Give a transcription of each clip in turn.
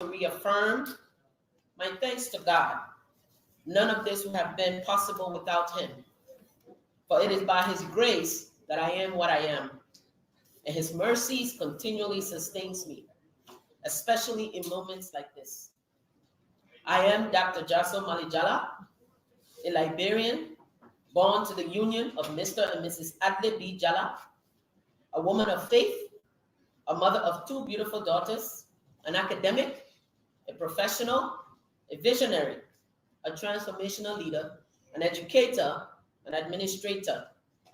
reaffirmed my thanks to God. None of this would have been possible without him. For it is by his grace that I am what I am, and his mercies continually sustains me, especially in moments like this. I am Dr. Jarso Jallah, a Liberian, born to the union of Mr. and Mrs. Adle B. Jallah, a woman of faith, a mother of two beautiful daughters, an academic, a professional, a visionary, a transformational leader, an educator, an administrator,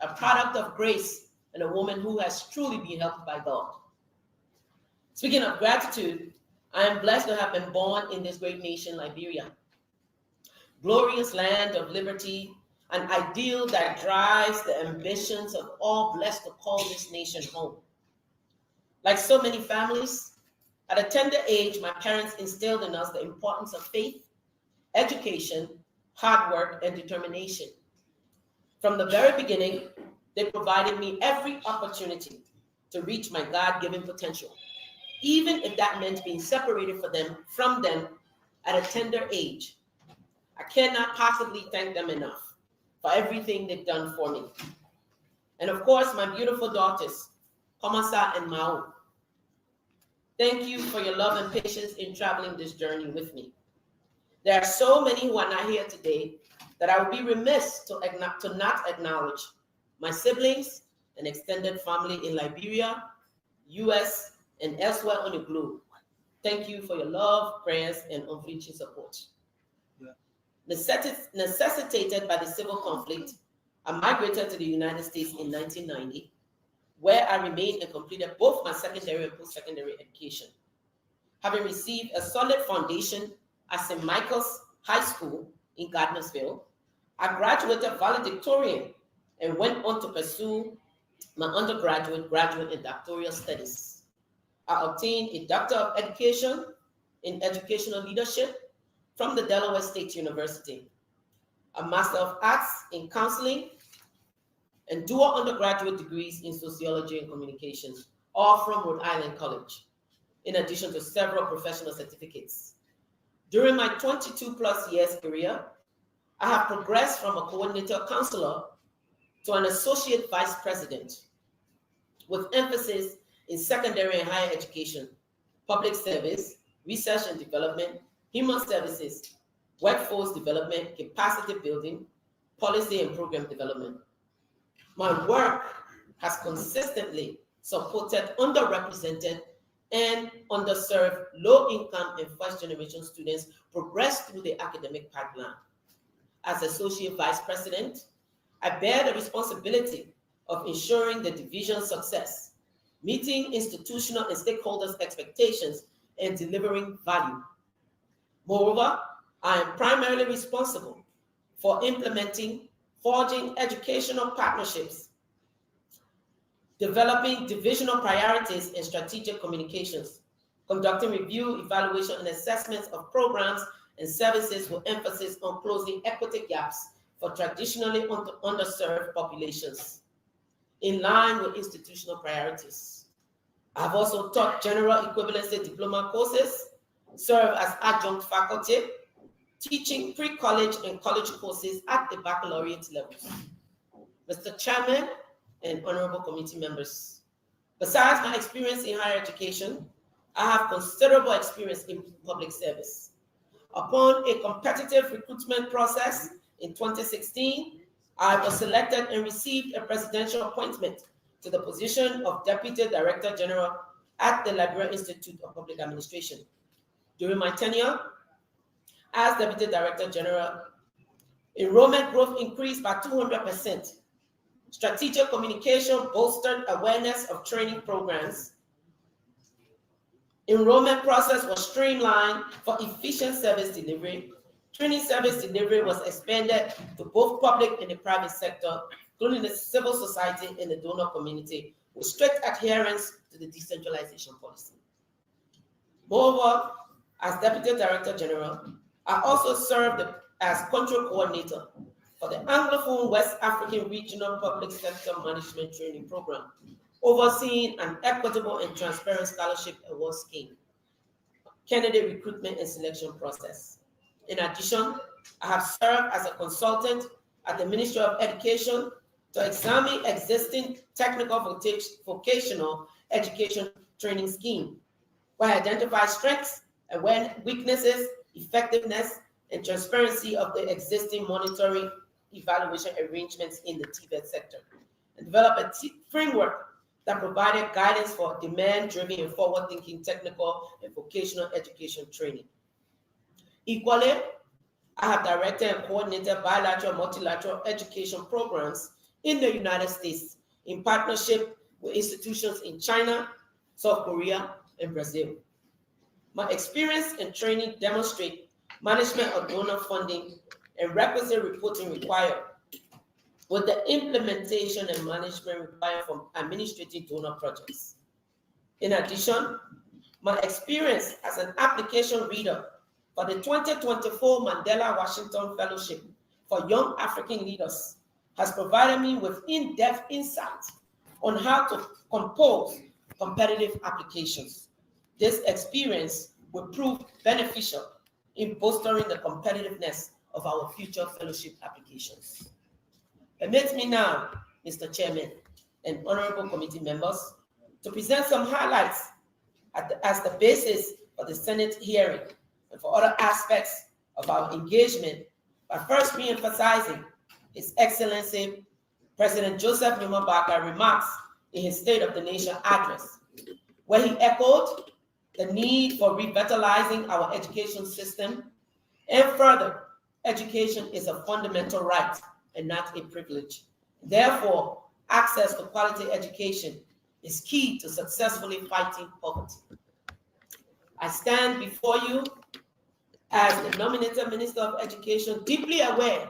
a product of grace, and a woman who has truly been helped by God. Speaking of gratitude, I am blessed to have been born in this great nation, Liberia. Glorious land of liberty, an ideal that drives the ambitions of all blessed to call this nation home. Like so many families, at a tender age, my parents instilled in us the importance of faith, education, hard work, and determination. From the very beginning, they provided me every opportunity to reach my God-given potential, even if that meant being separated from them at a tender age. I cannot possibly thank them enough for everything they've done for me. And of course, my beautiful daughters, Komasa and Mao. Thank you for your love and patience in traveling this journey with me. There are so many who are not here today that I would be remiss to not acknowledge my siblings and extended family in Liberia, US, and elsewhere on the globe. Thank you for your love, prayers, and unflinching support. Necessitated by the civil conflict, I migrated to the United States in 1990, where I remained and completed both my secondary and post-secondary education. Having received a solid foundation at St. Michael's High School in Gardnersville, I graduated valedictorian and went on to pursue my undergraduate, graduate, and doctoral studies. I obtained a Doctor of Education in Educational Leadership from the Delaware State University, a Master of Arts in Counseling, and dual undergraduate degrees in Sociology and Communications, all from Rhode Island College, in addition to several professional certificates. During my 22+ years career, I have progressed from a coordinator counselor to an associate vice president, with emphasis in secondary and higher education, public service, research and development, human services, workforce development, capacity building, policy and program development. My work has consistently supported underrepresented and underserved low-income and first-generation students progress through the academic pipeline. As Associate Vice President, I bear the responsibility of ensuring the division's success, meeting institutional and stakeholders' expectations, and delivering value. Moreover, I am primarily responsible for implementing, forging educational partnerships, developing divisional priorities and strategic communications, conducting review, evaluation, and assessments of programs and services with emphasis on closing equity gaps for traditionally underserved populations, in line with institutional priorities. I've also taught general equivalency diploma courses, served as adjunct faculty, teaching pre-college and college courses at the baccalaureate levels. Mr. Chairman and honorable committee members, besides my experience in higher education, I have considerable experience in public service. Upon a competitive recruitment process in 2016, I was selected and received a presidential appointment to the position of Deputy Director General at the Liberia Institute of Public Administration. During my tenure as Deputy Director General, enrollment growth increased by 200%. Strategic communication bolstered awareness of training programs. Enrollment process was streamlined for efficient service delivery. Training service delivery was expanded to both public and the private sector, including the civil society and the donor community, with strict adherence to the decentralization policy. Moreover, as Deputy Director General, I also served as country coordinator for the Anglophone West African Regional Public Sector Management Training Program, overseeing an equitable and transparent scholarship award scheme. candidate recruitment and selection process. In addition, I have served as a consultant at the Ministry of Education to examine existing technical vocational education training scheme, where I identify strengths and weaknesses, effectiveness, and transparency of the existing monitoring evaluation arrangements in the TVET sector, and develop a framework that provided guidance for demand-driven and forward-thinking technical and vocational education training. Equally, I have directed and coordinated bilateral and multilateral education programs in the United States in partnership with institutions in China, South Korea, and Brazil. My experience and training demonstrate management of donor funding and requisite reporting required, with the implementation and management required from administrative donor projects. In addition, my experience as an application reader for the 2024 Mandela Washington Fellowship for Young African Leaders has provided me with in-depth insights on how to compose competitive applications. This experience will prove beneficial in bolstering the competitiveness of our future fellowship applications. Permit me now, Mr. Chairman and honorable committee members, to present some highlights as the basis for the Senate hearing and for other aspects of our engagement, by first re-emphasizing His Excellency President Joseph Numa Baka remarks in his State of the Nation address, where he echoed the need for revitalizing our education system, and further, education is a fundamental right and not a privilege. Therefore, access to quality education is key to successfully fighting poverty. I stand before you as the nominated Minister of Education, deeply aware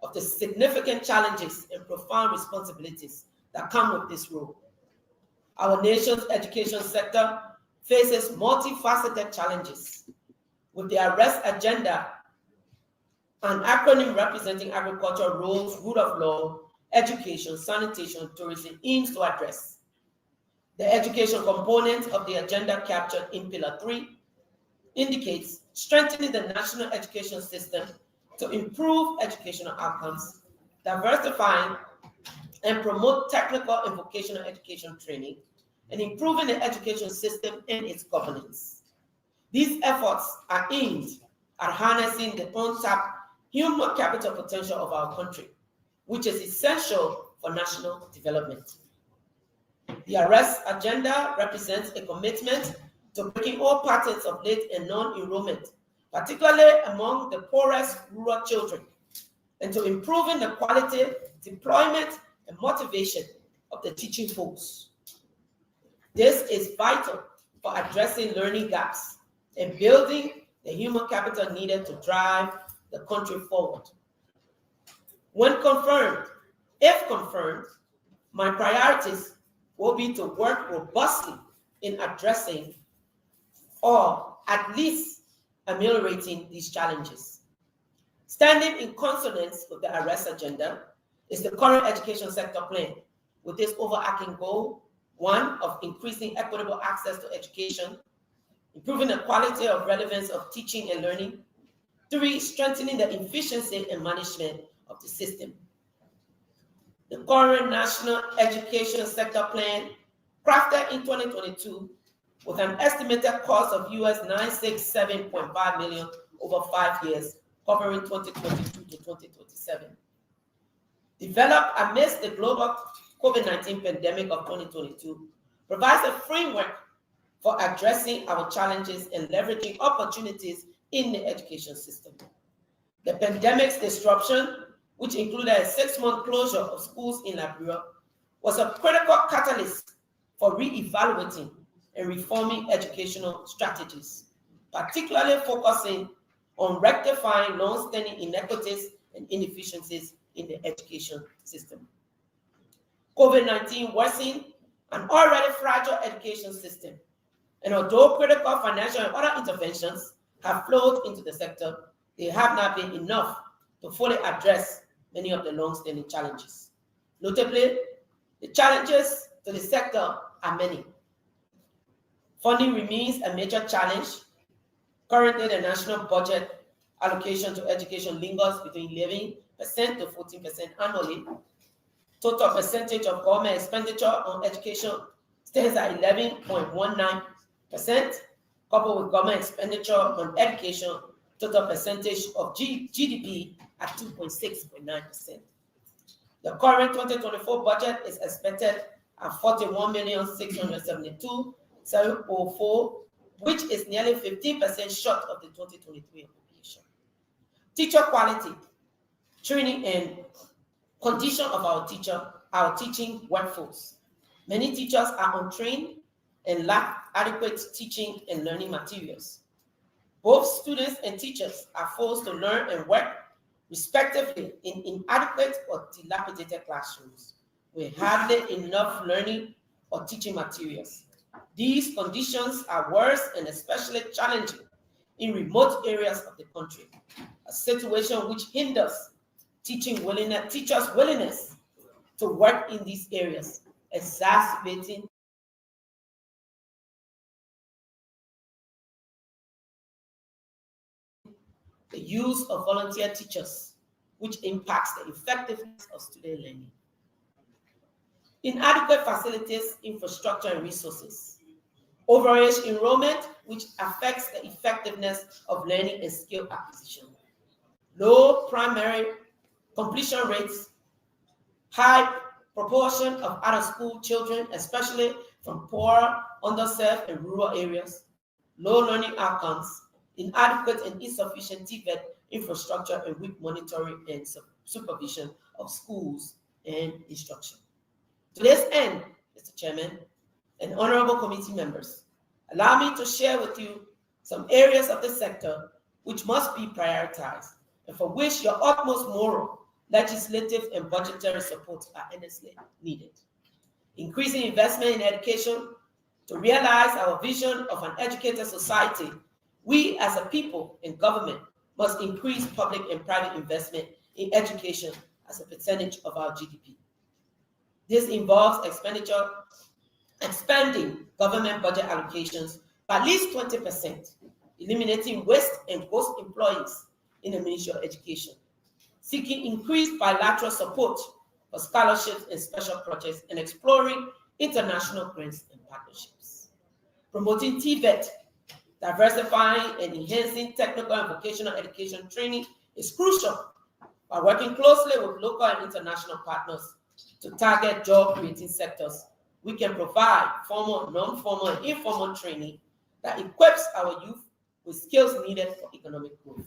of the significant challenges and profound responsibilities that come with this role. Our nation's education sector faces multifaceted challenges, with the ARREST agenda, an acronym representing agriculture, rules, rule of law, education, sanitation, tourism, aims to address. The education component of the agenda captured in Pillar 3 indicates strengthening the national education system to improve educational outcomes, diversifying and promote technical and vocational education training, and improving the education system and its governance. These efforts are aimed at harnessing the untapped human capital potential of our country, which is essential for national development. The ARREST agenda represents a commitment to breaking all patterns of late and non-enrollment, particularly among the poorest rural children, and to improving the quality, deployment, and motivation of the teaching force. This is vital for addressing learning gaps and building the human capital needed to drive the country forward. When confirmed, if confirmed, my priorities will be to work robustly in addressing or at least ameliorating these challenges. Standing in consonance with the ARREST agenda is the current education sector plan, with this overarching goal: 1, of increasing equitable access to education, improving the quality of relevance of teaching and learning; 3, strengthening the efficiency and management of the system. The current National Education Sector Plan, crafted in 2022, with an estimated cost of US $967.5 million over 5 years, covering 2022 to 2027. Developed amidst the global COVID-19 pandemic of 2022, provides a framework for addressing our challenges and leveraging opportunities in the education system. The pandemic's disruption, which included a 6-month closure of schools in Liberia, was a critical catalyst for re-evaluating and reforming educational strategies, particularly focusing on rectifying long-standing inequities and inefficiencies in the education system. COVID-19 worsened an already fragile education system, and although critical financial and other interventions have flowed into the sector, they have not been enough to fully address many of the long-standing challenges. Notably, the challenges to the sector are many. Funding remains a major challenge, Currently, the national budget allocation to education lingers between 11% to 14% annually. Total percentage of government expenditure on education stands at 11.19%, coupled with government expenditure on education, total percentage of GDP at 2.6.9%. The current 2024 budget is expected at 41,672,704, which is nearly 15% short of the 2023 appropriation. Teacher quality, training and condition of our teaching workforce. Many teachers are untrained and lack adequate teaching and learning materials. Both students and teachers are forced to learn and work respectively in inadequate or dilapidated classrooms with hardly enough learning or teaching materials. These conditions are worse and especially challenging in remote areas of the country, a situation which hinders teachers' willingness to work in these areas, exacerbating the use of volunteer teachers, which impacts the effectiveness of student learning. Inadequate facilities, infrastructure, and resources. Overage enrollment, which affects the effectiveness of learning and skill acquisition. Low primary completion rates, high proportion of out-of-school children, especially from poor, underserved, and rural areas, low learning outcomes, inadequate and insufficient TVET infrastructure, and weak monitoring and supervision of schools and instruction. To this end, Mr. Chairman and honorable committee members, allow me to share with you some areas of the sector which must be prioritized and for which your utmost moral, legislative, and budgetary support are earnestly needed. Increasing investment in education to realize our vision of an educated society, we as a people and government must increase public and private investment in education as a percentage of our GDP. This involves expanding government budget allocations by at least 20%, eliminating waste and ghost employees in the Ministry of Education, seeking increased bilateral support for scholarships and special projects, and exploring international grants and partnerships. Promoting TVET, diversifying and enhancing technical and vocational education training is crucial by working closely with local and international partners to target job-creating sectors. We can provide formal, non-formal, and informal training that equips our youth with skills needed for economic growth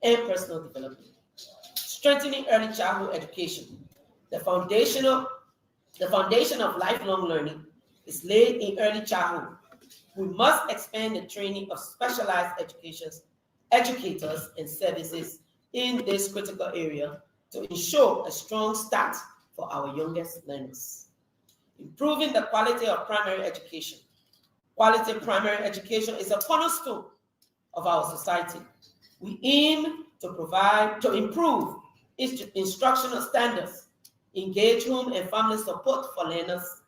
and personal development. Strengthening early childhood education. The foundation of lifelong learning is laid in early childhood. We must expand the training of specialized educators and services in this critical area to ensure a strong start for our youngest learners. Improving the quality of primary education. Quality primary education is a cornerstone of our society. We aim to improve instructional standards, engage home and family support for learners,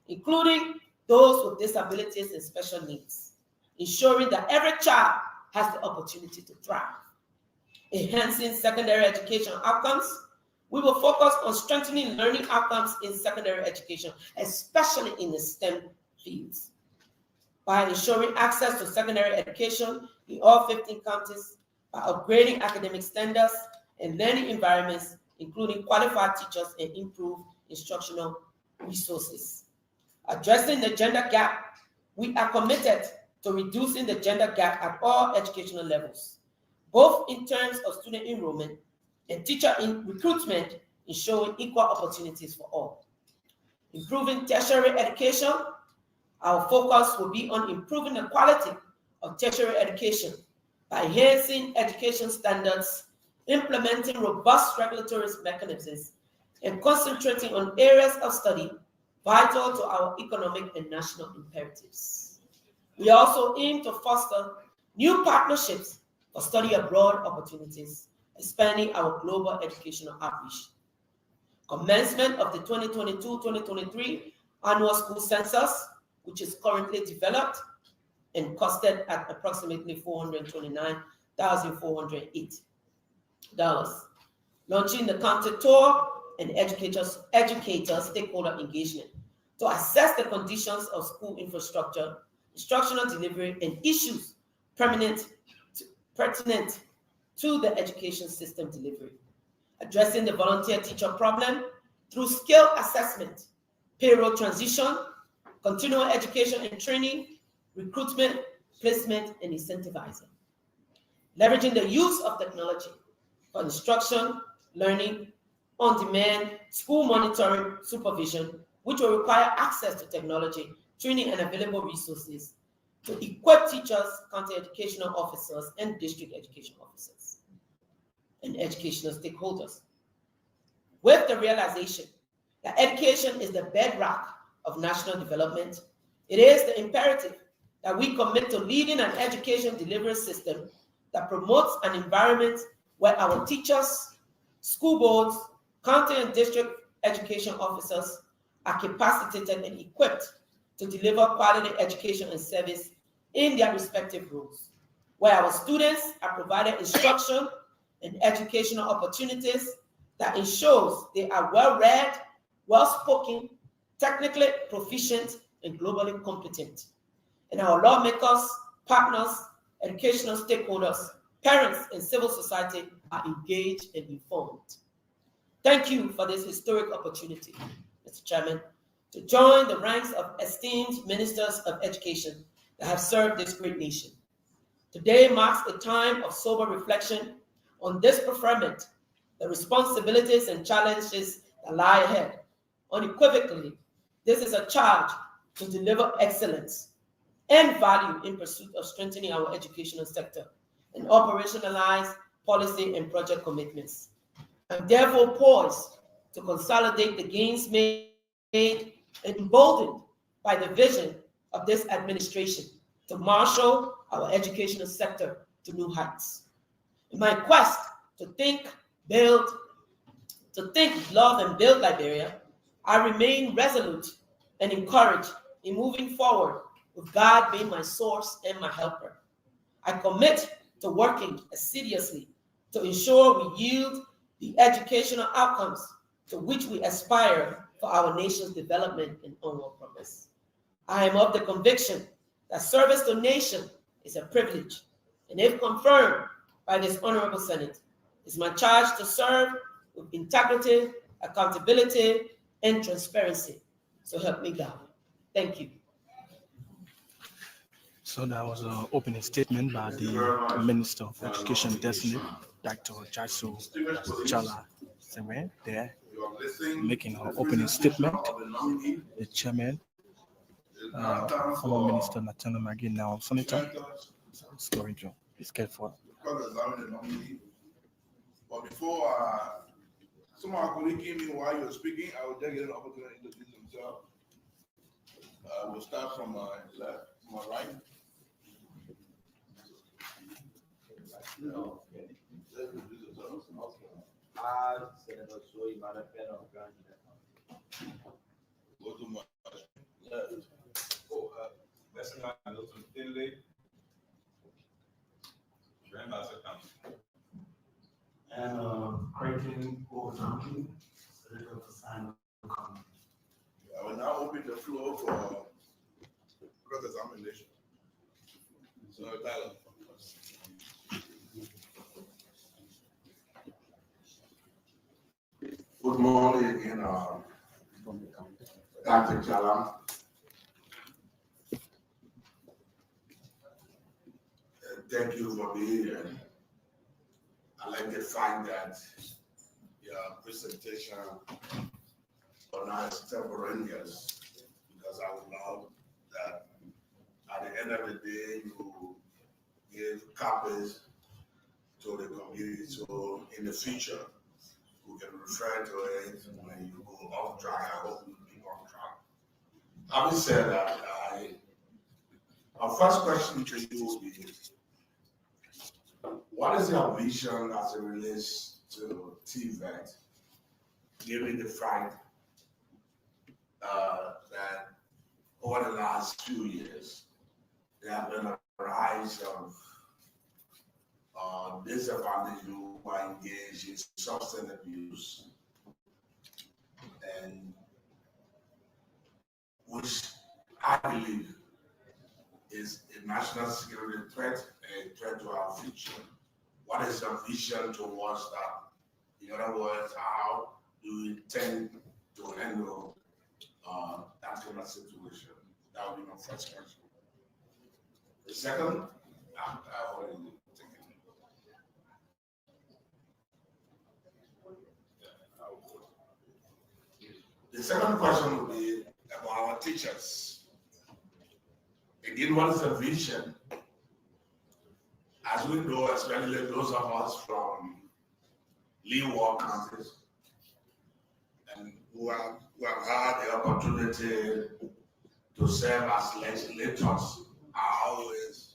including those with disabilities and special needs, ensuring that every child has the opportunity to thrive. Enhancing secondary education outcomes. We will focus on strengthening learning outcomes in secondary education, especially in the STEM fields, by ensuring access to secondary education in all 15 counties, by upgrading academic standards and learning environments, including qualified teachers and improved instructional resources. Addressing the gender gap. We are committed to reducing the gender gap at all educational levels, both in terms of student enrollment and teacher recruitment, ensuring equal opportunities for all. Improving tertiary education. Our focus will be on improving the quality of tertiary education by enhancing education standards, implementing robust regulatory mechanisms, and concentrating on areas of study vital to our economic and national imperatives. We also aim to foster new partnerships for study abroad opportunities, expanding our global educational outreach. Commencement of the 2022-2023 annual school census, which is currently developed and costed at approximately $429,408. Launching the counter tour and educator stakeholder engagement to assess the conditions of school infrastructure, instructional delivery, and issues pertinent to the education system delivery. Addressing the volunteer teacher problem through skill assessment, payroll transition, continual education and training, recruitment, placement, and incentivizing. Leveraging the use of technology for instruction, learning, on-demand, school monitoring, supervision, which will require access to technology, training, and available resources to equip teachers, county educational officers, and district education officers, and educational stakeholders. With the realization that education is the bedrock of national development, it is the imperative that we commit to leading an education delivery system that promotes an environment where our teachers, school boards, county and district education officers are capacitated and equipped to deliver quality education and service in their respective roles, where our students are provided instruction and educational opportunities that ensures they are well-read, well-spoken, technically proficient, and globally competent. And our lawmakers, partners, educational stakeholders, parents, and civil society are engaged and informed. Thank you for this historic opportunity, Mr. Chairman, to join the ranks of esteemed ministers of education that have served this great nation. Today marks a time of sober reflection on this preferment, the responsibilities and challenges that lie ahead. Unequivocally, this is a charge to deliver excellence and value in pursuit of strengthening our educational sector and operationalize policy and project commitments. I'm therefore poised to consolidate the gains made and emboldened by the vision of this administration to marshal our educational sector to new heights. In my quest to think, love, and build Liberia, I remain resolute and encouraged in moving forward with God being my source and my helper. I commit to working assiduously to ensure we yield the educational outcomes to which we aspire for our nation's development and onward progress. I am of the conviction that service to nation is a privilege, and if confirmed by this Honorable Senate, it's my charge to serve with integrity, accountability, and transparency. So help me God. Thank you. So that was an opening statement by the Minister of Education-designate Dr. Jarso Jallah Saygbe there, making her opening statement. The chairman, former Minister Natana Maggie, now Senator, Story Joe, is cared for. But before someone colleague came in while you were speaking, I will just get an opportunity to introduce himself. We'll start from my left, from my right. Go to my left. That's not Milton Finley. And Creighton Ogunjobi, Senator for Simon County. I will now open the floor for cross-examination. So, Tyler. Good morning again, Dr. Jallah. Thank you for being here. I like the fact that your presentation on our extemporaneous, because I would love that at the end of the day you give copies to the community, so in the future we can refer to it when you go off track. I hope you keep on track. Having said that, our first question to you will be, what is your vision as it relates to TVET, given the fact that over the last few years, there have been a rise of disadvantaged youth who are engaged in substance abuse, and which I believe is a national security threat, a threat to our future. What is your vision towards that? In other words, how do you intend to handle that kind of situation? That would be my first question. The second, I already taken it. The second question would be about our teachers. Again, what is the vision? As we know, especially those of us from Leeward counties, and who have had the opportunity to serve as legislators, are always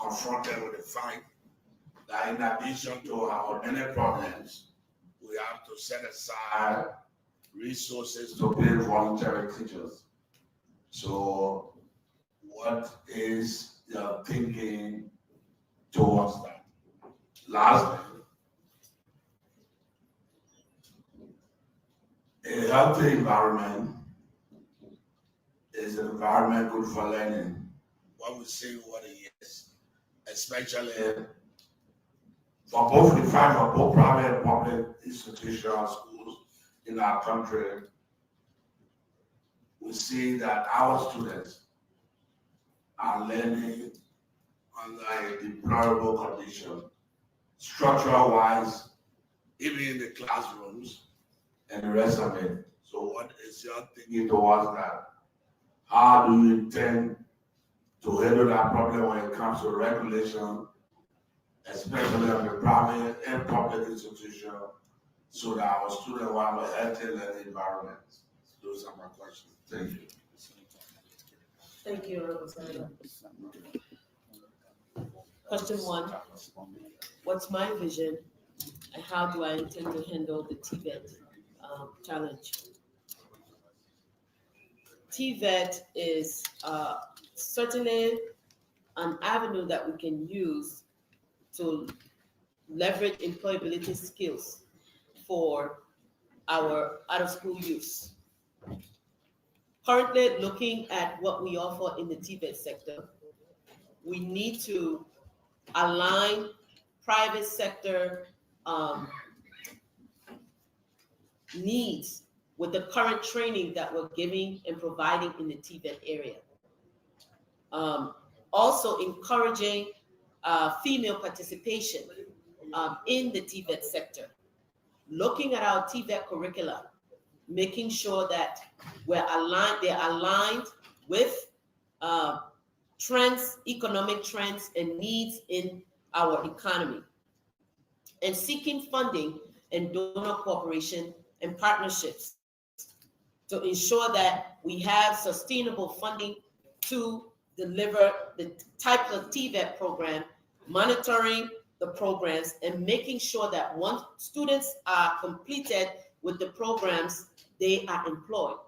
confronted with the fact that in addition to our many problems, we have to set aside resources to pay voluntary teachers. So what is your thinking towards that? Lastly, a healthy environment is an environment good for learning. What we say what it is, especially for both private and public institutions, schools in our country, we see that our students are learning under a deplorable condition, structural wise, even in the classrooms and the rest of it. So what is your thinking towards that? How do you intend to handle that problem when it comes to regulation, especially on the private and public institutions, so that our students will have a healthy learning environment? Those are my questions. Thank you. Thank you, Honorable Senator. Question one, what's my vision and how do I intend to handle the TVET challenge? TVET is certainly an avenue that we can use to leverage employability skills for our out-of-school youth. Currently, looking at what we offer in the TVET sector, we need to align private sector needs with the current training that we're giving and providing in the TVET area. Also encouraging female participation in the TVET sector. Looking at our TVET curricula, making sure that they're aligned with trends, economic trends and needs in our economy. And seeking funding and donor cooperation and partnerships to ensure that we have sustainable funding to deliver the type of TVET program, monitoring the programs, and making sure that once students are completed with the programs, they are employed.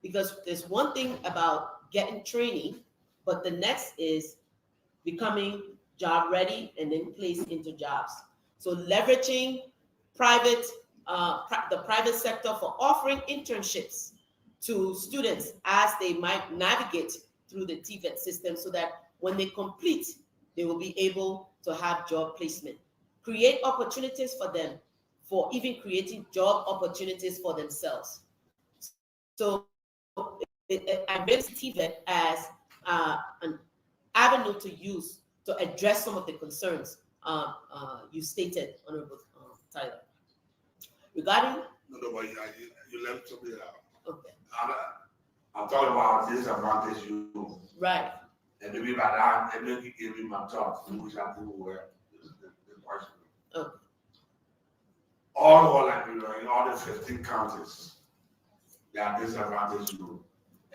Because there's one thing about getting training, but the next is becoming job ready and then placed into jobs. So leveraging the private sector for offering internships to students as they might navigate through the TVET system, so that when they complete, they will be able to have job placement. Create opportunities for them, for even creating job opportunities for themselves. So I raise TVET as an avenue to use to address some of the concerns you stated, Honorable Tyler. Regarding? No, but you left something out. Okay. I'm talking about disadvantage you. Right. And maybe by that, and maybe give me my thoughts, which I think were the question. Okay. All over Liberia, in all the 15 counties, there are disadvantaged youth,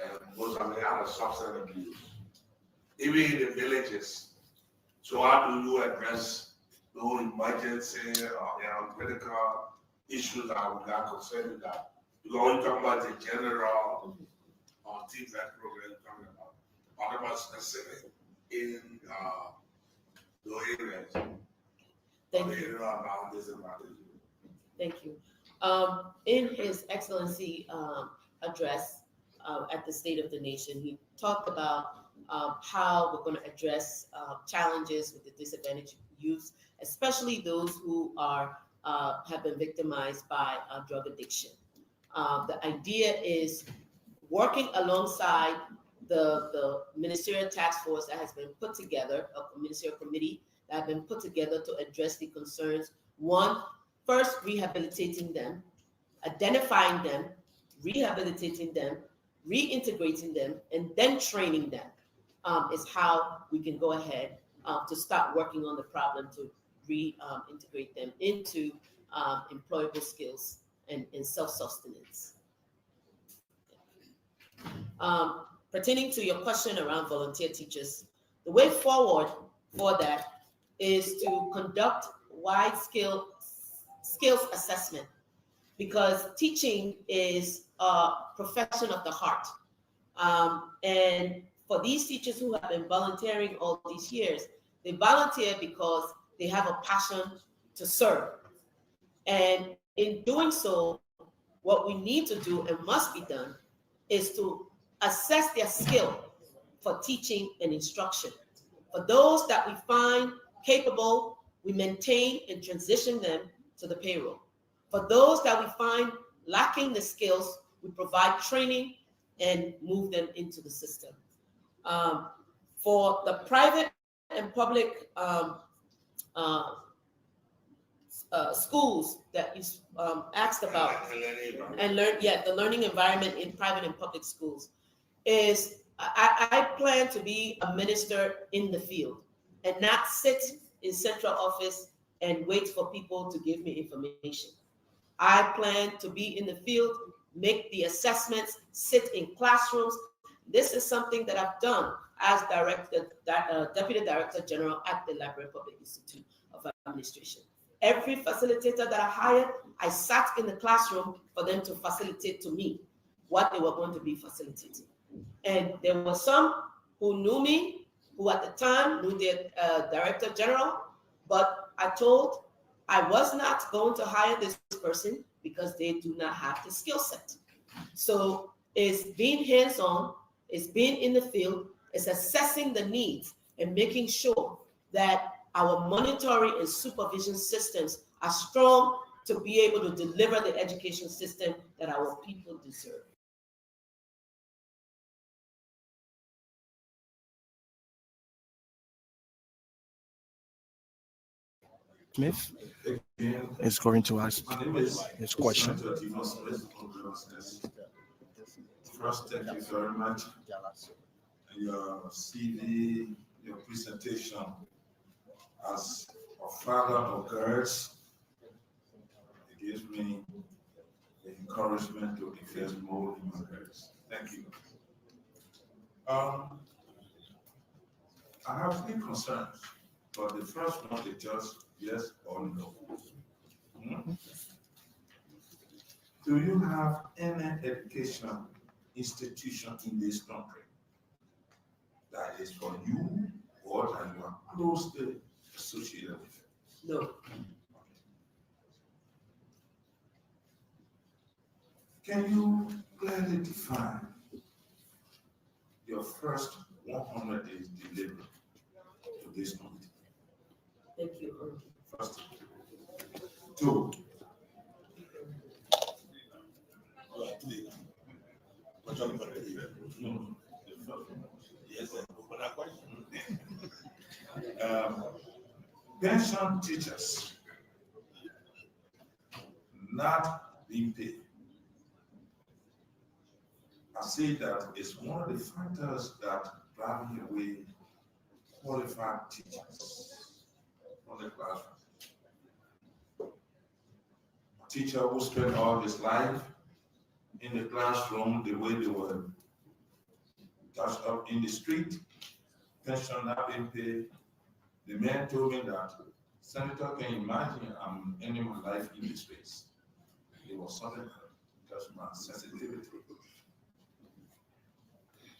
and most of them are substance abuse. Even in the villages. So how do you address those emergency or critical issues that we are concerned with that? Because when you talk about the general TVET program you're talking about, what about specific in the areas. Thank the you. area about disadvantage. Thank you. In his excellency address at the State of the Nation, he talked about how we're going to address challenges with the disadvantaged youth, especially those who are have been victimized by drug addiction. The idea is working alongside the ministerial task force that has been put together, a ministerial committee that have been put together to address the concerns. One, first rehabilitating them, identifying them, rehabilitating them, reintegrating them, and then training them is how we can go ahead to start working on the problem to reintegrate them into employable skills and self-sustenance. Pertaining to your question around volunteer teachers, the way forward for that is to conduct wide skills assessment, because teaching is a profession of the heart. And for these teachers who have been volunteering all these years, they volunteer because they have a passion to serve. And in doing so, what we need to do and must be done is to assess their skill for teaching and instruction. For those that we find capable, we maintain and transition them to the payroll. For those that we find lacking the skills, we provide training and move them into the system. For the private and public schools that you asked about, and the learning environment in private and public schools is, I plan to be a minister in the field and not sit in central office and wait for people to give me information. I plan to be in the field, make the assessments, sit in classrooms. This is something that I've done as Deputy Director General at the Library Public Institute of Administration. Every facilitator that I hired, I sat in the classroom for them to facilitate to me what they were going to be facilitating. And there were some who knew me, who at the time knew the Director General, but I was not going to hire this person because they do not have the skill set. So it's being hands-on, it's being in the field, it's assessing the needs and making sure that our monitoring and supervision systems are strong to be able to deliver the education system that our people deserve. Smith is going to ask his question. First, thank you very much. Your CV, your presentation as a father of girls, it gives me the encouragement to invest more in my girls. Thank you. I have three concerns, but the first one is just yes or no. Do you have any education institution in this country that is for you or that you are closely associated with? No. Can you clearly define your first 100 days delivery to this committee? Thank you. First. Two. Pension teachers not being paid. I say that it's one of the factors that driving away qualified teachers from the classroom. A teacher who spent all his life in the classroom the way they were touched up in the street, pension not being paid. The man told me that, Senator, can you imagine I'm ending my life in this space? It was something that touched my sensitivity.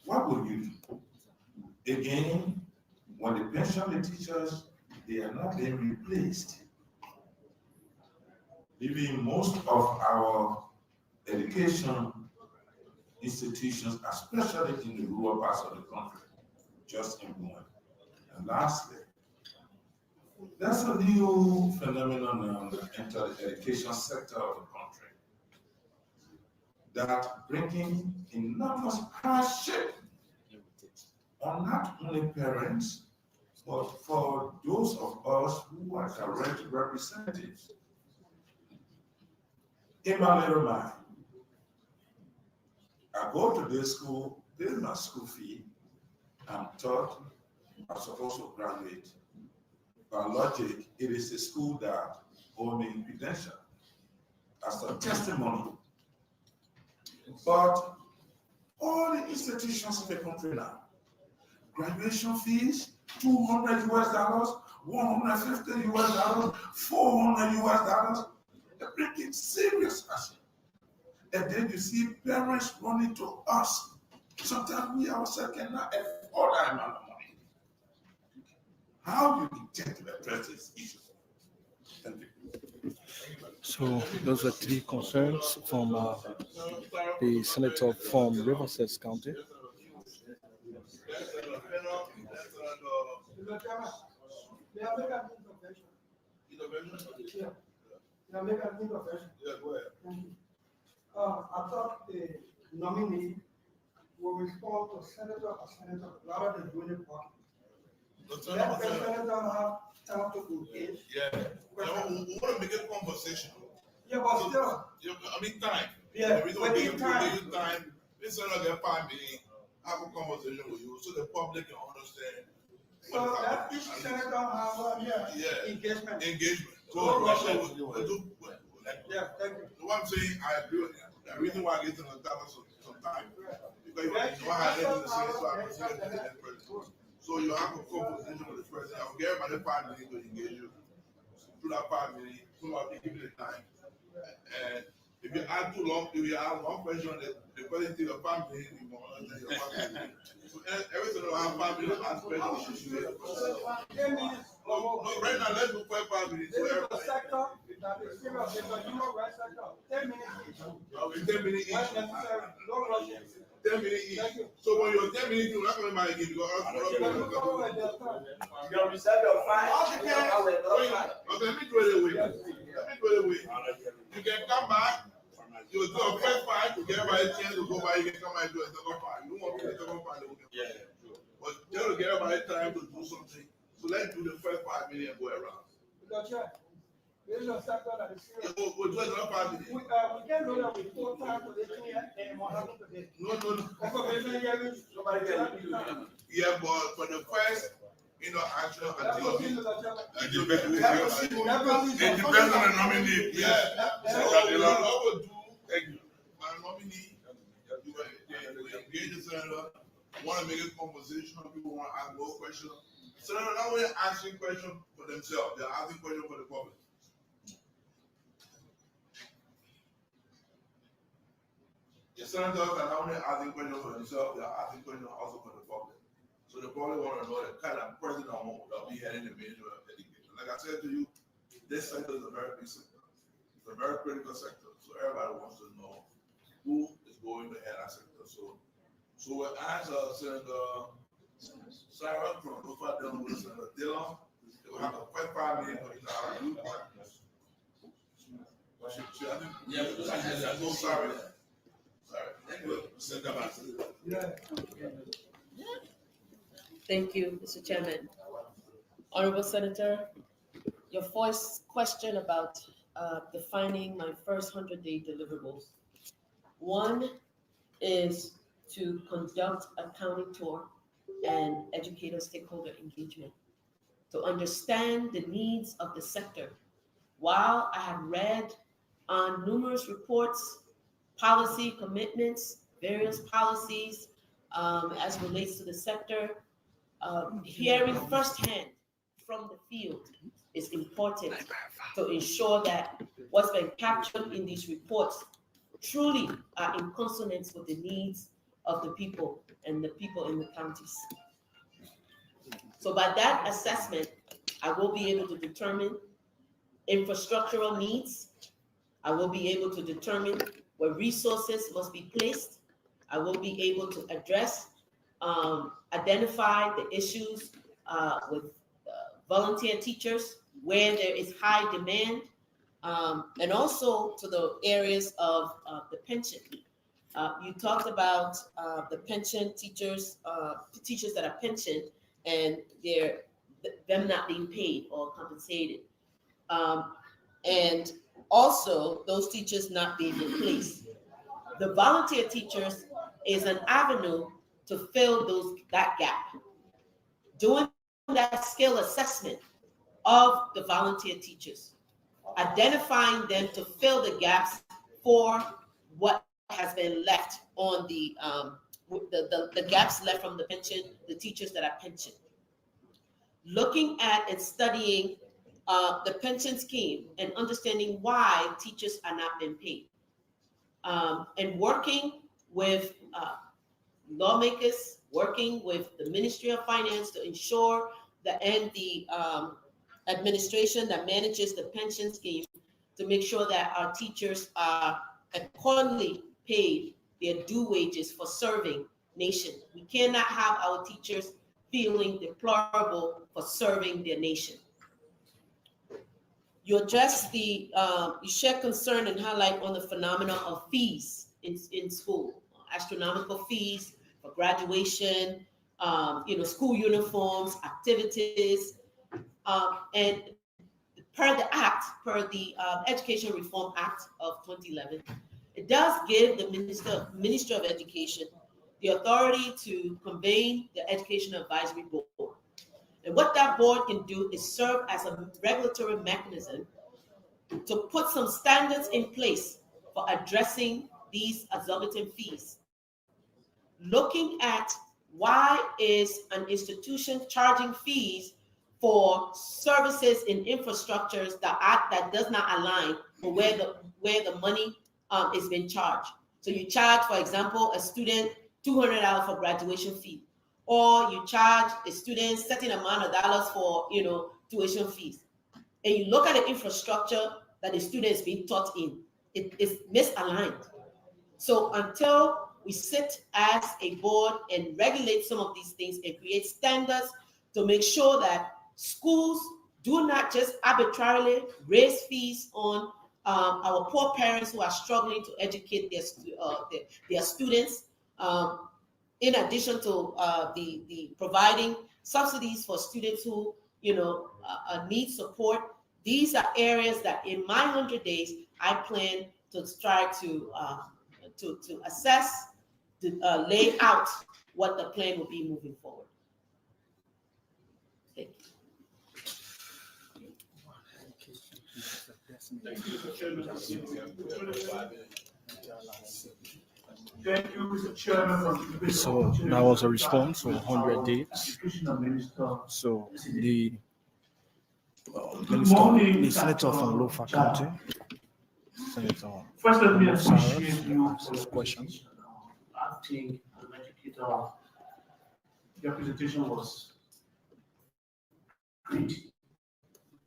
What would you do? Again, when they pension the teachers, they are not being replaced. Even most of our education institutions, especially in the rural parts of the country, just employed. And lastly, there's a new phenomenon that entered the education sector of the country that bringing enormous hardship on not only parents, but for those of us who are direct representatives. In my little mind, I go to this school, pay my school fee, I'm taught I'm supposed to graduate. By logic, it is a school that owes me credential as a testimony. But all the institutions in the country now, graduation fees, $200 US, $150 US, $400 US, they're bringing serious action. And then you see parents running to us. Sometimes we ourselves cannot afford that amount of money. How do you intend to address this issue? Thank you. So those are three concerns from the senator from Riverside County. I thought the nominee will respond to senator or senator rather than doing it party. Let the senator have time to engage. Yeah. We want to make a conversation. Yeah, but still. I mean, time. Yeah, we but in time. Time. This is another 5 minutes. Have a conversation with you so the public can understand. So that each senator have engagement. So Yeah, thank you. the one I'm saying, I agree with you. The reason why I get to the some time because you don't have anything to say, so I consider the next person. So you have a conversation with the president. I will give everybody 5 minutes to engage you. Through that 5 minutes, somebody give you the time. And if you add too long, if you have one question, the president take a 5 minutes, you won't understand your 5 minutes. So everything will have 5 minutes, ask questions. 10 minutes. No, right now, let's do 5 minutes. This is the sector that is serious. It's a human rights sector. 10 minutes each. Okay, 10 minutes each. When necessary, no rushing. 10 minutes each. So when you're 10 minutes, you're not going to mind again because You reserve your five. okay, let me throw it away. You can come back. You will do a first five to get everybody a chance to go by. You can come back and do a second five. You don't want to do a second five. But just to get everybody time to do something. So let's do the first 5 minutes and go around. This is a sector that is serious. We'll do another 5 minutes. We can't do that with 4 times for this year and what happened today. No. Confirmation hearings, nobody can. Yeah, but for the first, action until It depends on the nominee. Yeah. So what we'll do, my nominee, you engage the senator, want to make a conversation, people want to ask more questions. So they're not only asking questions for themselves, they're asking questions for the public. The senators are not only asking questions for themselves, they're asking questions also for the public. So the public want to know the kind of president that we had in the Ministry of Education. Like I said to you, this sector is a very big sector. It's a very critical sector. So everybody wants to know who is going to head that sector. So we'll ask Senator Sarah from Rufa Dillon with Senator Dillon. They will have a quick 5 minutes for each other. I'm so sorry. Thank you, Mr. Chairman. Honorable Senator, your first question about defining my first 100-day deliverables. One is to conduct a county tour and educator stakeholder engagement to understand the needs of the sector. While I have read on numerous reports, policy commitments, various policies as relates to the sector, hearing firsthand from the field is important to ensure that what's been captured in these reports truly are in consonance with the needs of the people and the people in the counties. So by that assessment, I will be able to determine infrastructural needs. I will be able to determine where resources must be placed. I will be able to address, identify the issues with volunteer teachers where there is high demand, and also to the areas of the pension. You talked about the pension teachers, teachers that are pensioned, and them not being paid or compensated, and also those teachers not being replaced. The volunteer teachers is an avenue to fill that gap. Doing that skill assessment of the volunteer teachers, identifying them to fill the gaps for what has been left on the gaps left from the pension, the teachers that are pensioned. Looking at and studying the pension scheme and understanding why teachers are not being paid, and working with lawmakers, working with the Ministry of Finance to ensure that, and the administration that manages the pension scheme, to make sure that our teachers are accordingly paid their due wages for serving nation. We cannot have our teachers feeling deplorable for serving their nation. You address you share concern and highlight on the phenomena of fees in school, astronomical fees for graduation, school uniforms, activities, and per the Education Reform Act of 2011, it does give the Minister of Education the authority to convene the Education Advisory Board. And what that board can do is serve as a regulatory mechanism to put some standards in place for addressing these exorbitant fees. Looking at why is an institution charging fees for services in infrastructures that does not align with where the money is being charged. So you charge, for example, a student $200 for graduation fee, or you charge a student certain amount of dollars for tuition fees, and you look at the infrastructure that the student is being taught in, it is misaligned. So until we sit as a board and regulate some of these things and create standards to make sure that schools do not just arbitrarily raise fees on our poor parents who are struggling to educate their students, in addition to the providing subsidies for students who need support. These are areas that in my 100 days I plan to try to assess, to lay out what the plan will be moving forward. Thank you. Thank you, Mr. Chairman. So that was a response for 100 days. So the senator from Lofa County, Senator First, let me appreciate you for his questions. Acting as an educator. Your presentation was great.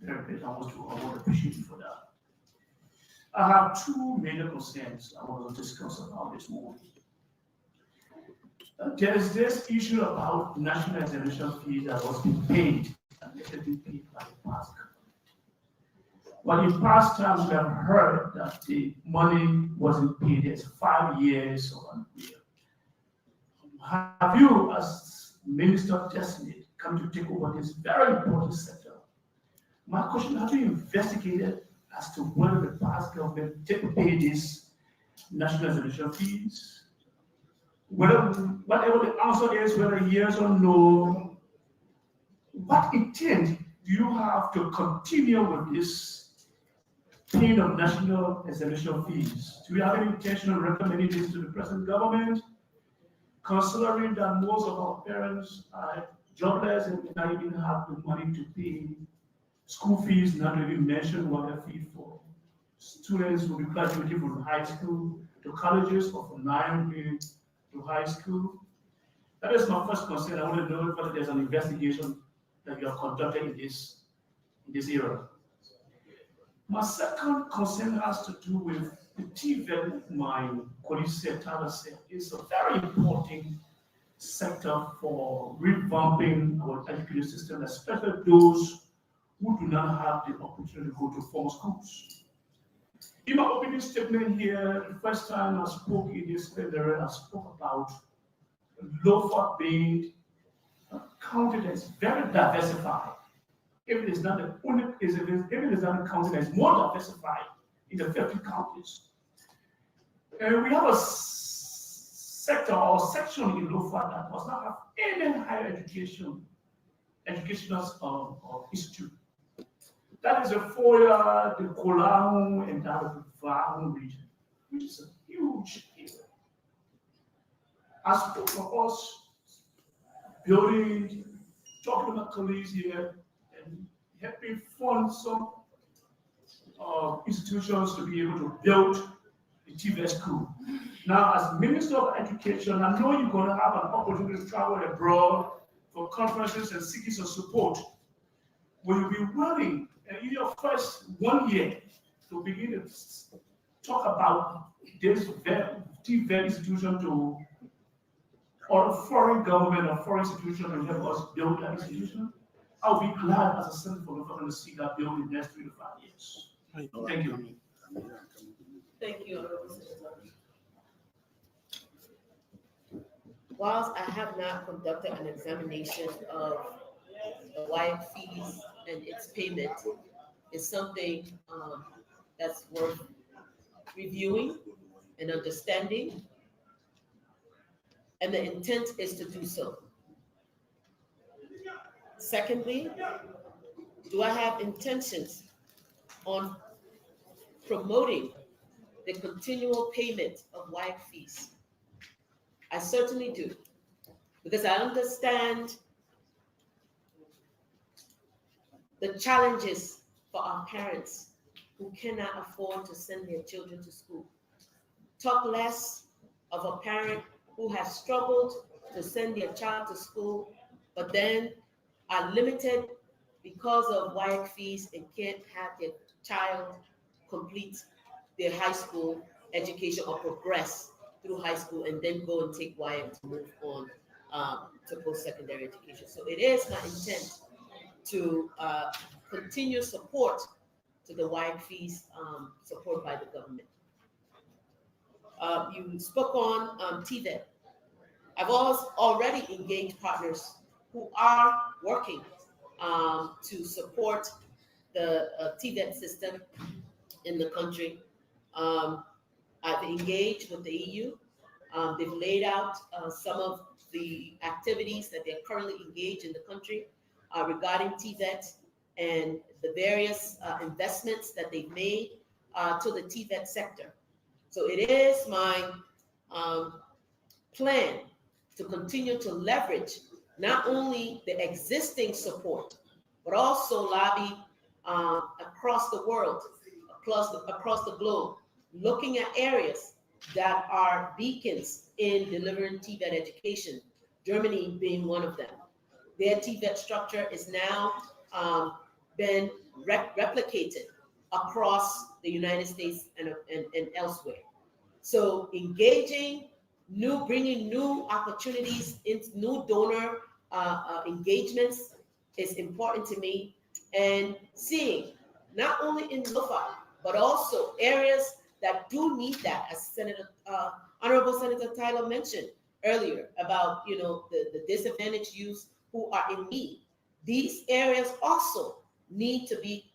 Very great. I want to appreciate you for that. I have two major concerns I want to discuss about this morning. There is this issue about national examination fees that was being paid and later being paid by the past government. But in past times, we have heard that the money wasn't paid. It's 5 years or 1 year. Have you, as Minister-designate, come to take over this very important sector? My question: have you investigated as to whether the past government did pay these national examination fees? Whatever the answer is, whether yes or no, what intent do you have to continue with this paying of national examination fees? Do you have any intention of recommending this to the present government, considering that most of our parents are jobless and do not even have the money to pay school fees, not even mention what they're paid for? Students will be graduating from high school to colleges, or from 9th grade to high school. That is my first concern. I want to know whether there's an investigation that you have conducted in this era. My second concern has to do with the TVET. My colleague said, Tyler said, is a very important sector for revamping our education system, especially those who do not have the opportunity to go to formal schools. In my opening statement here, the first time I spoke in this plenary, I spoke about Lofa being a county that is very diversified. If it is not the only, if it is not a county that is more diversified in the 50 counties. And we have a sector or section in Lofa that does not have any higher educational institute. That is the Foya, the Kolahu, and that of the Vahu region, which is a huge area. I spoke for us building, talking to my colleagues here, and helping fund some institutions to be able to build the TVET school. Now, as Minister of Education, I know you're going to have an opportunity to travel abroad for conferences and seeking some support. Will you be willing, in your first 1 year, to begin to talk about this TVET institution to or foreign government or foreign institution to help us build that institution? I'll be glad as a senator for government to see that build in the next 3 to 5 years. Thank you. Thank you, Honorable Senator. Whilst I have not conducted an examination of the WIAC fees and its payment, is something that's worth reviewing and understanding, and the intent is to do so. Secondly, do I have intentions on promoting the continual payment of WIAC fees? I certainly do, because I understand the challenges for our parents who cannot afford to send their children to school. Talk less of a parent who has struggled to send their child to school, but then are limited because of WIAC fees and can't have their child complete their high school education or progress through high school and then go and take WIAC to move on to post-secondary education. So it is my intent to continue support to the WIAC fees support by the government. You spoke on TVET. I've already engaged partners who are working to support the TVET system in the country. I've engaged with the EU. They've laid out some of the activities that they're currently engaged in the country regarding TVET and the various investments that they've made to the TVET sector. So it is my plan to continue to leverage not only the existing support, but also lobby across the world, across the globe, looking at areas that are beacons in delivering TVET education, Germany being one of them. Their TVET structure is now been replicated across the United States and elsewhere. So engaging bringing new opportunities into new donor engagements is important to me, and seeing not only in Lofa, but also areas that do need that, as Honorable Senator Tyler mentioned earlier about the disadvantaged youth who are in need. These areas also need to be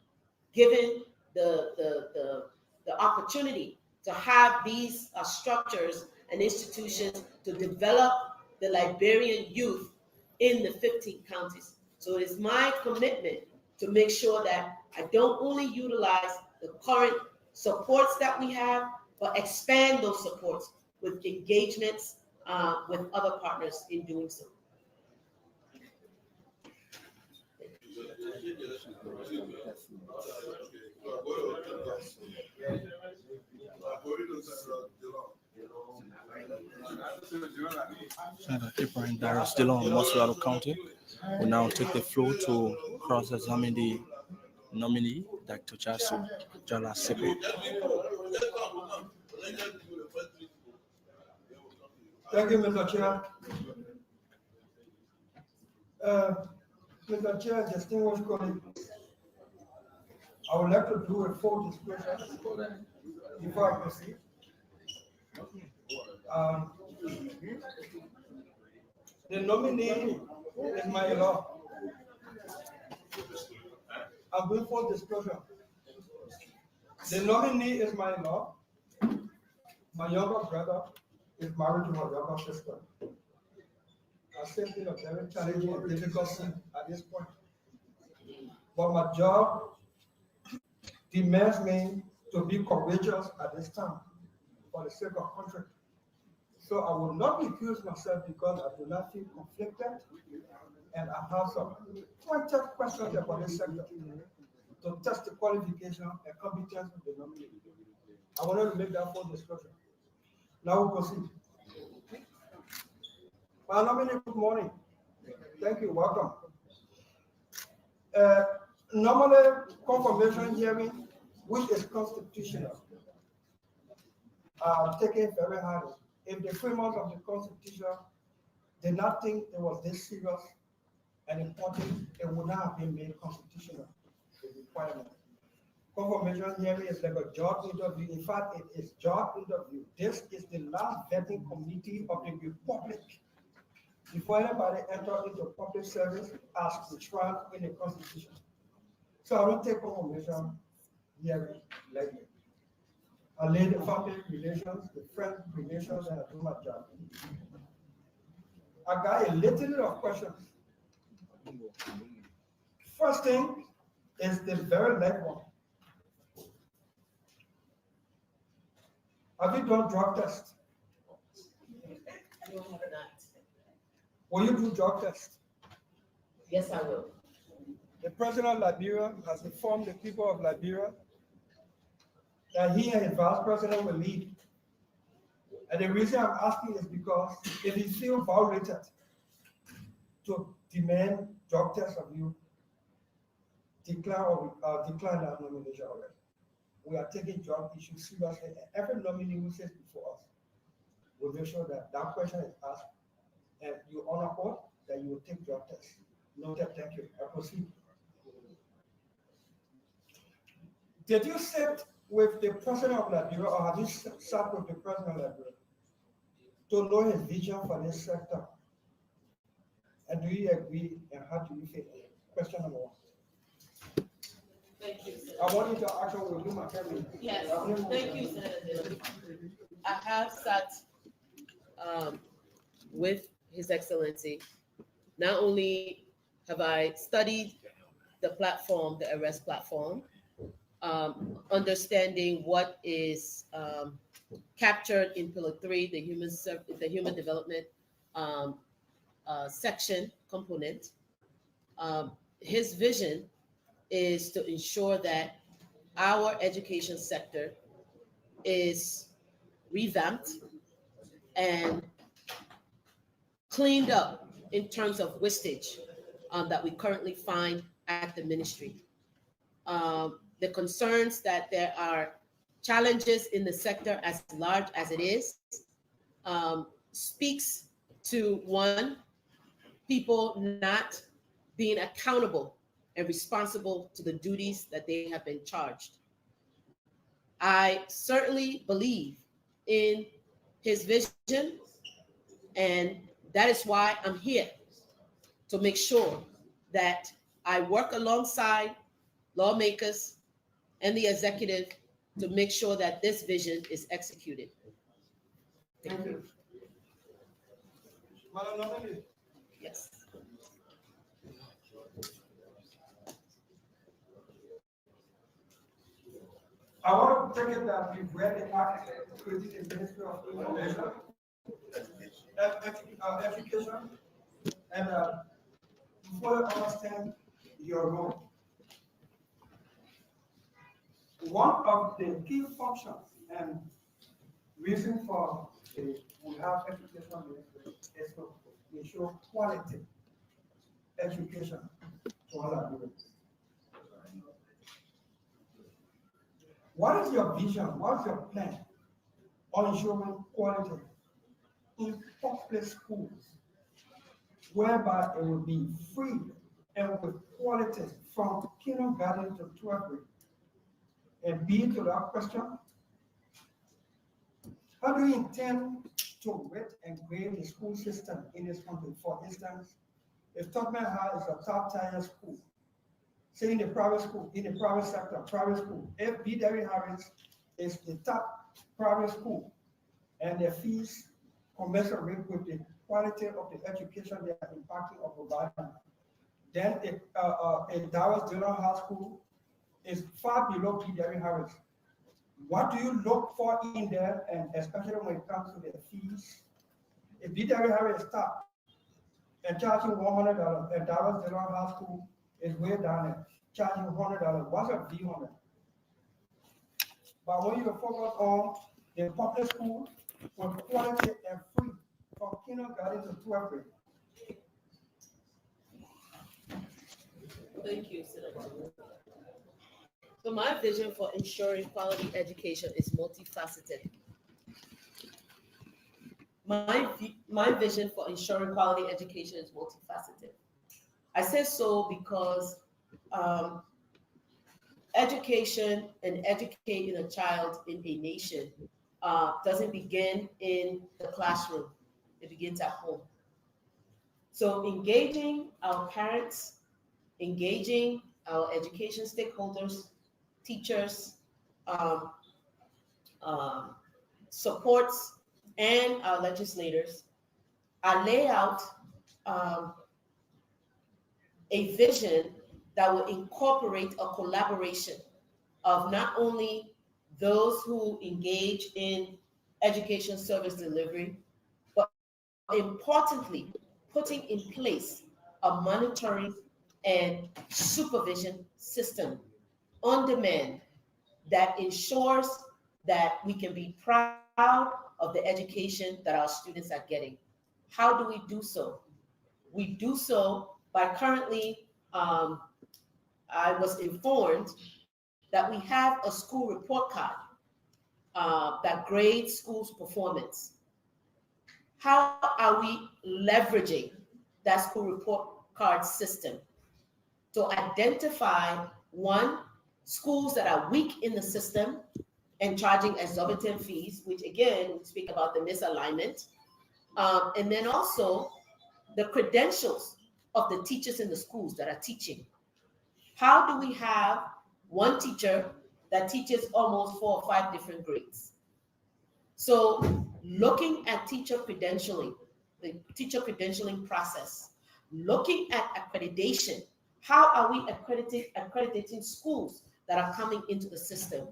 given the opportunity to have these structures and institutions to develop the Liberian youth in the 15 counties. So it is my commitment to make sure that I don't only utilize the current supports that we have, but expand those supports with engagements with other partners in doing so. Senator Ibrahim Dara, still on Moswell County. will now take the floor to cross-examine the nominee, Dr. Jarso Jallah Saygbe. Thank you, Mr. Chair. Mr. Chair, distinguished colleagues, I would like to do a full disclosure before I proceed. The nominee is my in-law. I'm doing full disclosure. The nominee is my in-law. My younger brother is married to my younger sister. I still feel a very challenging and difficult thing at this point. But my job demands me to be courageous at this time for the sake of country. So I will not recuse myself because I do not feel conflicted and I have some pointed questions about this sector to test the qualification and competence of the nominee. I wanted to make that full disclosure. Now we proceed. My nominee, good morning. Thank you, welcome. Normally, confirmation hearing, which is constitutional, taken very hard. If the framers of the Constitution did not think it was this serious and important, it would not have been made constitutional, the requirement. Confirmation hearing is like a job interview. In fact, it is job interview. This is the last vetting committee of the Republic. Before anybody enters into public service as prescribed in the Constitution. So I don't take confirmation hearing lightly. I lay the family relations, the friend relations, and I do my job. I got a little bit of questions. First thing is the very next one. Have you done drug tests? No, I have not. Will you do drug tests? Yes, I will. The president of Liberia has informed the people of Liberia that he and his vice president will leave. And the reason I'm asking is because if he feels violated to demand drug tests of you, decline that nomination already. We are taking drug issues seriously, and every nominee who sits before us will make sure that that question is asked, and you honor oath that you will take drug tests. Noted, thank you. I proceed. Did you sit with the president of Liberia, or have you sat with the president of Liberia to know his vision for this sector? And do you agree, and how do you feel? Question number one. Thank you, Senator. I want interaction with you, my family. Yes, thank you, Senator. I have sat with His Excellency. Not only have I studied the platform, the arrest platform, understanding what is captured in Pillar 3, the human development section component. His vision is to ensure that our education sector is revamped and cleaned up in terms of wastage that we currently find at the ministry. The concerns that there are challenges in the sector as large as it is speaks to, one, people not being accountable and responsible to the duties that they have been charged. I certainly believe in his vision, and that is why I'm here, to make sure that I work alongside lawmakers and the executive to make sure that this vision is executed. Thank you. Madam Nominee. Yes. I want to take it that we've read the act creating the Ministry of Information, Education, and fully understand your role. One of the key functions and reason for we have education ministry is to ensure quality education to all Liberians. What is your vision? What is your plan on ensuring quality in public schools, whereby it will be free and with quality from kindergarten to 12th grade? And B, to that question, how do you intend to rate and grade the school system in this country? For instance, if Tubman High is a top tier school, say in the private school, in the private sector, private school, if B.W. Harris is the top private school and their fees commensurate with the quality of the education they are impacting or providing, then a Dallas General High School is far below B.W. Harris. What do you look for in there, and especially when it comes to the fees? If B.W. Harris is top and charging $100, and Dallas General High School is way down there, charging $100, what's a B100? But when you focus on the public school with quality and free from kindergarten to 12th grade. Thank you, Senator. So my vision for ensuring quality education is multifaceted. My vision for ensuring quality education is multifaceted. I say so because education and educating a child in a nation doesn't begin in the classroom. It begins at home. So engaging our parents, engaging our education stakeholders, teachers, supports, and our legislators, I lay out a vision that will incorporate a collaboration of not only those who engage in education service delivery, but importantly, putting in place a monitoring and supervision system on demand that ensures that we can be proud of the education that our students are getting. How do we do so? We do so by currently, I was informed that we have a school report card that grades schools' performance. How are we leveraging that school report card system to identify, one, schools that are weak in the system and charging exorbitant fees, which again, we speak about the misalignment, and then also the credentials of the teachers in the schools that are teaching. How do we have one teacher that teaches almost 4 or 5 different grades? So looking at teacher credentialing, the teacher credentialing process, looking at accreditation, how are we accrediting schools that are coming into the system?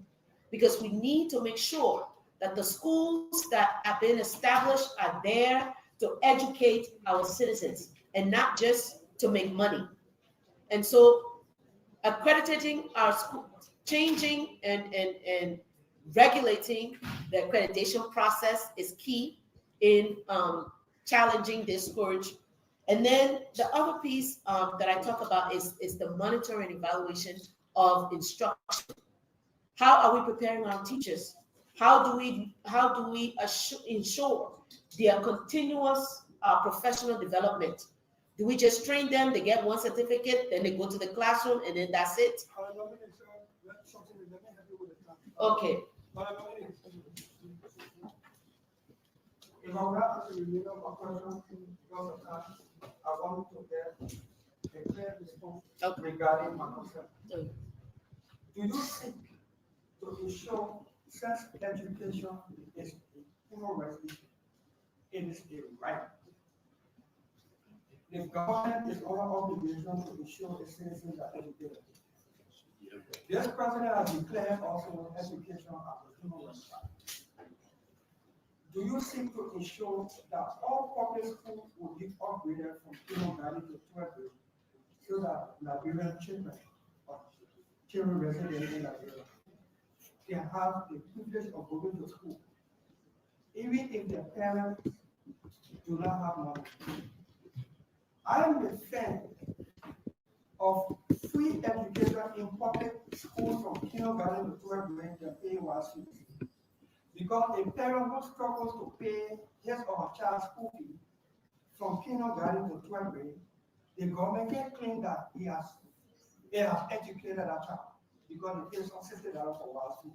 Because we need to make sure that the schools that have been established are there to educate our citizens and not just to make money. And so accrediting our schools, changing and regulating the accreditation process is key in challenging this scourge. And then the other piece that I talk about is the monitoring and evaluation of instruction. How are we preparing our teachers? How do we ensure their continuous professional development? Do we just train them, they get one certificate, then they go to the classroom, and then that's it? Okay. If I'm not answering the middle of a question because of time, I want to get a clear response regarding my concern. Do you think to ensure sex education is a human rights issue? It is a right. The government is under obligation to ensure its citizens are educated. This president has declared also education as a human rights. Do you seek to ensure that all public schools will be upgraded from kindergarten to 12th grade so that Liberian children or children residing in Liberia can have the privilege of going to school, even if their parents do not have money? I am a fan of free education in public schools from kindergarten to 12th grade than paying was fees. Because a parent who struggles to pay his or her child's school fee from kindergarten to 12th grade, the government can claim that he has educated that child because he pays some $60 for was fee.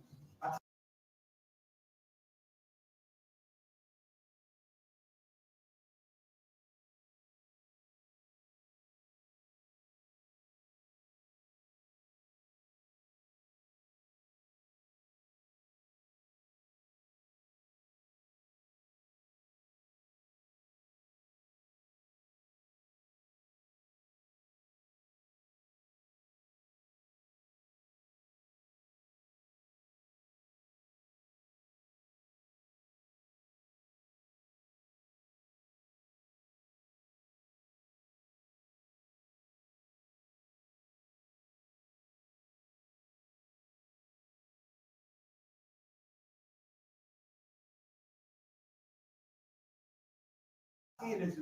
It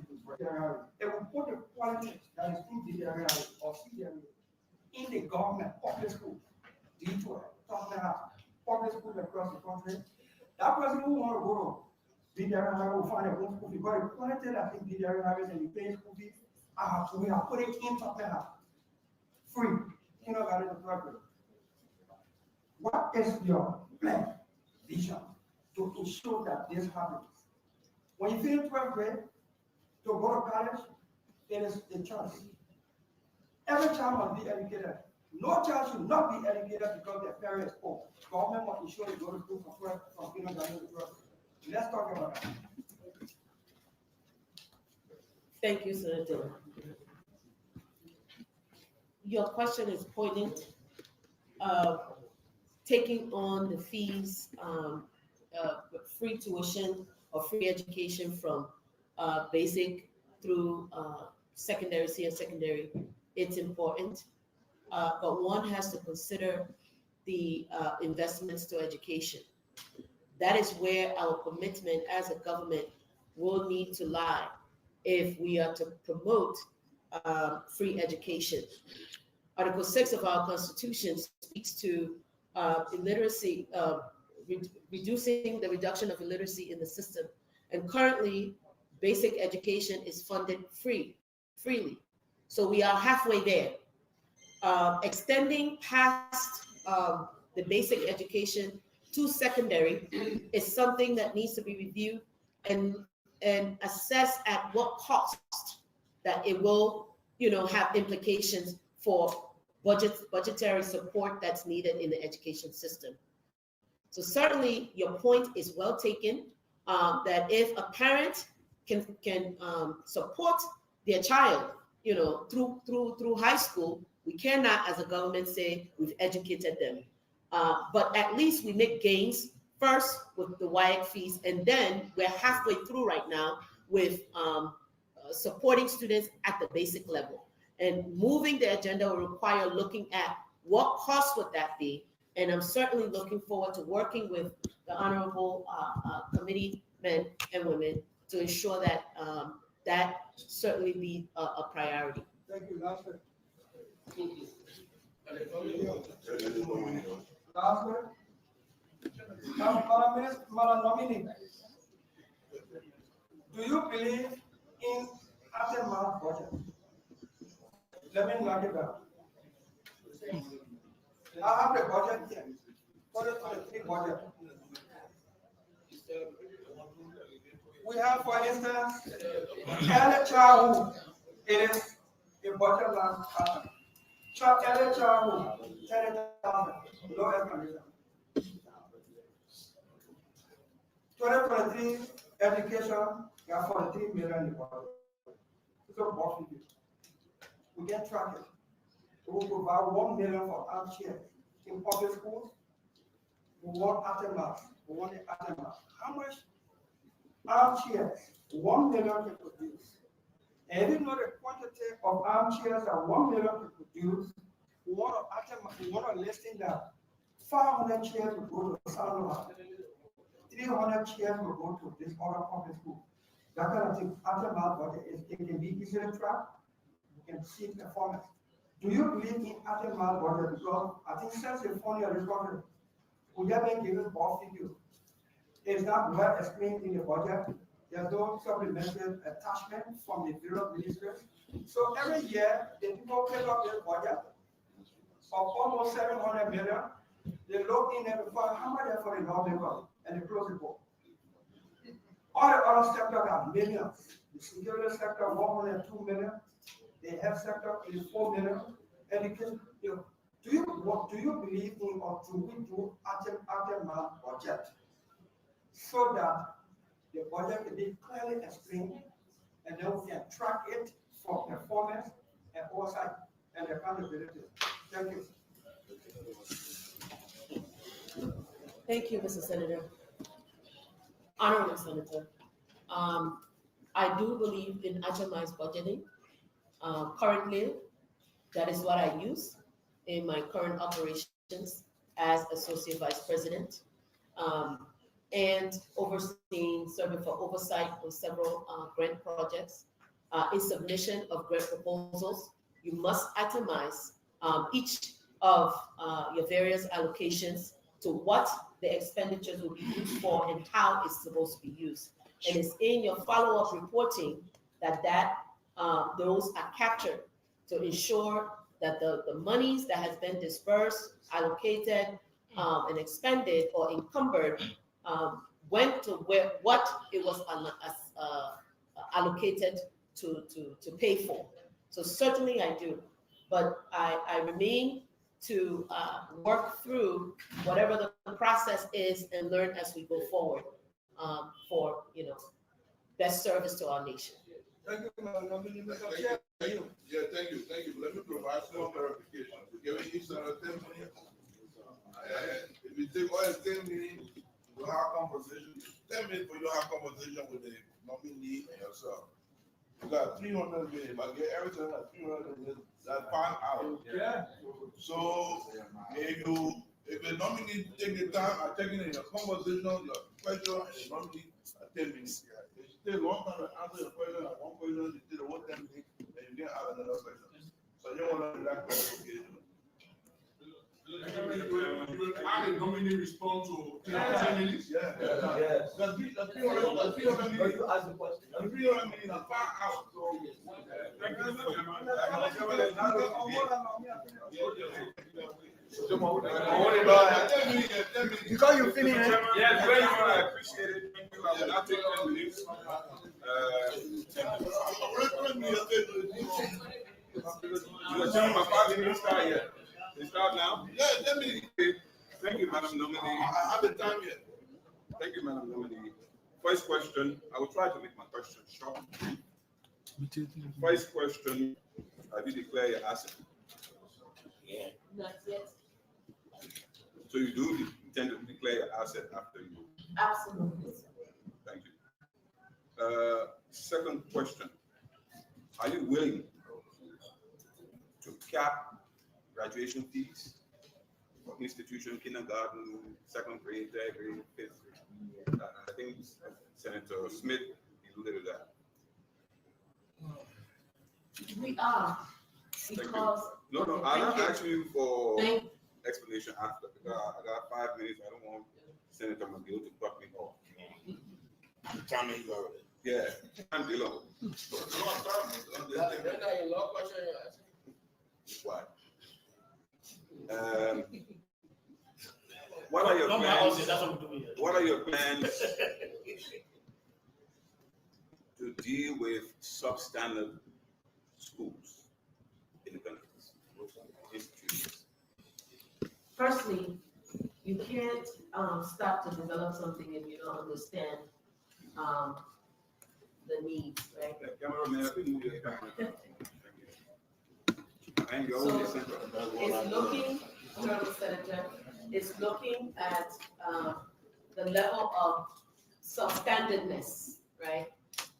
will put the quality that is in the area or see area in the government public school, D12, public schools across the country. That person who want to go to the area will find a good school fee, but the quality that in the area and you pay school fees, we are putting in Tottenham free. You know, that is the problem. What is your plan, vision, to ensure that this happens? When you finish 12th grade, to go to college, it is a choice. Every child must be educated. No child should not be educated because their parents are poor. Government must ensure you go to school from kindergarten to 12th. Let's talk about that. Thank you, Senator. Your question is poignant. Taking on the fees, free tuition or free education from basic through secondary, senior secondary, it's important. But one has to consider the investments to education. That is where our commitment as a government will need to lie if we are to promote free education. Article 6 of our Constitution speaks to illiteracy, reducing the reduction of illiteracy in the system. And currently, basic education is funded freely. So we are halfway there. Extending past the basic education to secondary is something that needs to be reviewed and assess at what cost that it will, have implications for budgetary support that's needed in the education system. So certainly your point is well taken, that if a parent can support their child, through high school, we cannot as a government say we've educated them. But at least we make gains first with the WIAC fees, and then we're halfway through right now with supporting students at the basic level. And moving the agenda will require looking at what cost would that be. And I'm certainly looking forward to working with the honorable committee men and women to ensure that that certainly be a priority. Thank you, last word. Thank you. Last word. Madam Nominee, do you believe in aftermath budget? Let me knock it down. I have the budget here. 2023 budget. We have, for instance, early childhood. It is a budget line. Early childhood, 10,000, no air conditioning. 2023 education, you have 43 million in the budget. It's a boss figure. We can track it. We will provide 1 million for armchairs in public schools. We want aftermath. We want the aftermath. How much armchairs 1 million can produce? And if you know the quantity of armchairs that 1 million can produce, we want to listing that 500 chairs will go to Salomon, 300 chairs will go to this other public school. That kind of thing, aftermath budget, it can be easily tracked, you can see performance. Do you believe in aftermath budget? Because I think since the phone your response, we have been given both figures. It's not well explained in the budget. There's no supplementary attachment from the various ministers. So every year, the people pick up their budget of almost 700 million. They look in and find how much for the lawmaker and they close the book. All the other sectors are millions. The security sector, 102 million. The health sector is 4 million. Education, do you believe in or do we do aftermath budget so that the budget can be clearly explained and then we can track it for performance and oversight and accountability? Thank you. Thank you, Mr. Senator. Honorable Senator, I do believe in itemized budgeting. Currently, that is what I use in my current operations as Associate Vice President, and serving for oversight of several grant projects. In submission of grant proposals, you must itemize each of your various allocations to what the expenditures will be used for and how it's supposed to be used. And it's in your follow-up reporting that those are captured to ensure that the monies that has been dispersed, allocated, and expended or encumbered went to what it was allocated to pay for. So certainly I do, but I remain to work through whatever the process is and learn as we go forward for best service to our nation. Thank you, Madam Nominee. Mr. Chair. Thank you. Yeah, thank you. Let me provide some clarification. We're giving each other 10 minutes. If you take all the 10 minutes, you'll have conversation. 10 minutes for you to have conversation with the nominee and yourself. You got 300 minutes. If I get everything at 300 minutes, that's 5 hours. Yeah. So if the nominee take the time, I take it in your conversation, your question, and the nominee 10 minutes. If you take long time to answer the question, like one question, you did the whole 10 minutes, and you didn't ask another question. So you want to that clarification. How the nominee respond to 10 minutes? Yeah. Yes. The 300 minutes. You ask the question. The 300 minutes are 5 hours. So, Because you finish. Yes, very much. I appreciate it. Thank you. I will not take 10 minutes. You're telling my father didn't start yet. They start now? Yeah, 10 minutes. Thank you, Madam Nominee. I have the time yet. Thank you, Madam Nominee. First question, I will try to make my question short. First question, have you declared your asset? Not yet. So you do intend to declare your asset after you? Absolutely. Thank you. Second question, are you willing to cap graduation fees for institution, kindergarten, second grade, third grade, fifth grade? I think Senator Smith alluded to that. We are, because. No, I'm not asking you for explanation after, because I got 5 minutes. I don't want Senator McGill to cut me off. Time is already. Yeah, I'm below. Why? What are your plans? What are your plans to deal with substandard schools in the country? Institutions. Firstly, you can't start to develop something if you don't understand the needs, right? Cameraman, I think you need a camera. And your So, own center. It's looking, Honorable Senator, it's looking at the level of substandardness, right?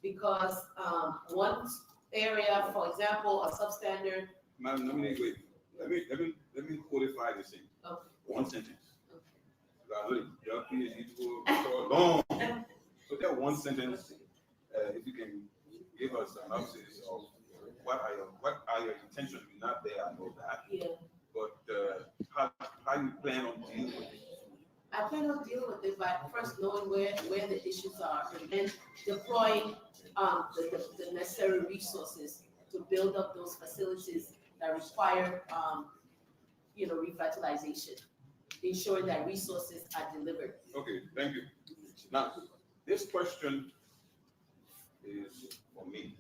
Because one area, for example, a substandard. Madam Nominee, wait. Let me qualify this thing. Okay. One sentence. I know your PhD for long. So that one sentence if you can give us an synopsis of what are your intentions? We're not there, I know that. Yeah. But how you plan on dealing with it? I plan on dealing with it by first knowing where the issues are and then deploying the necessary resources to build up those facilities that require revitalization, ensuring that resources are delivered. Okay, thank you. Now, this question is for me.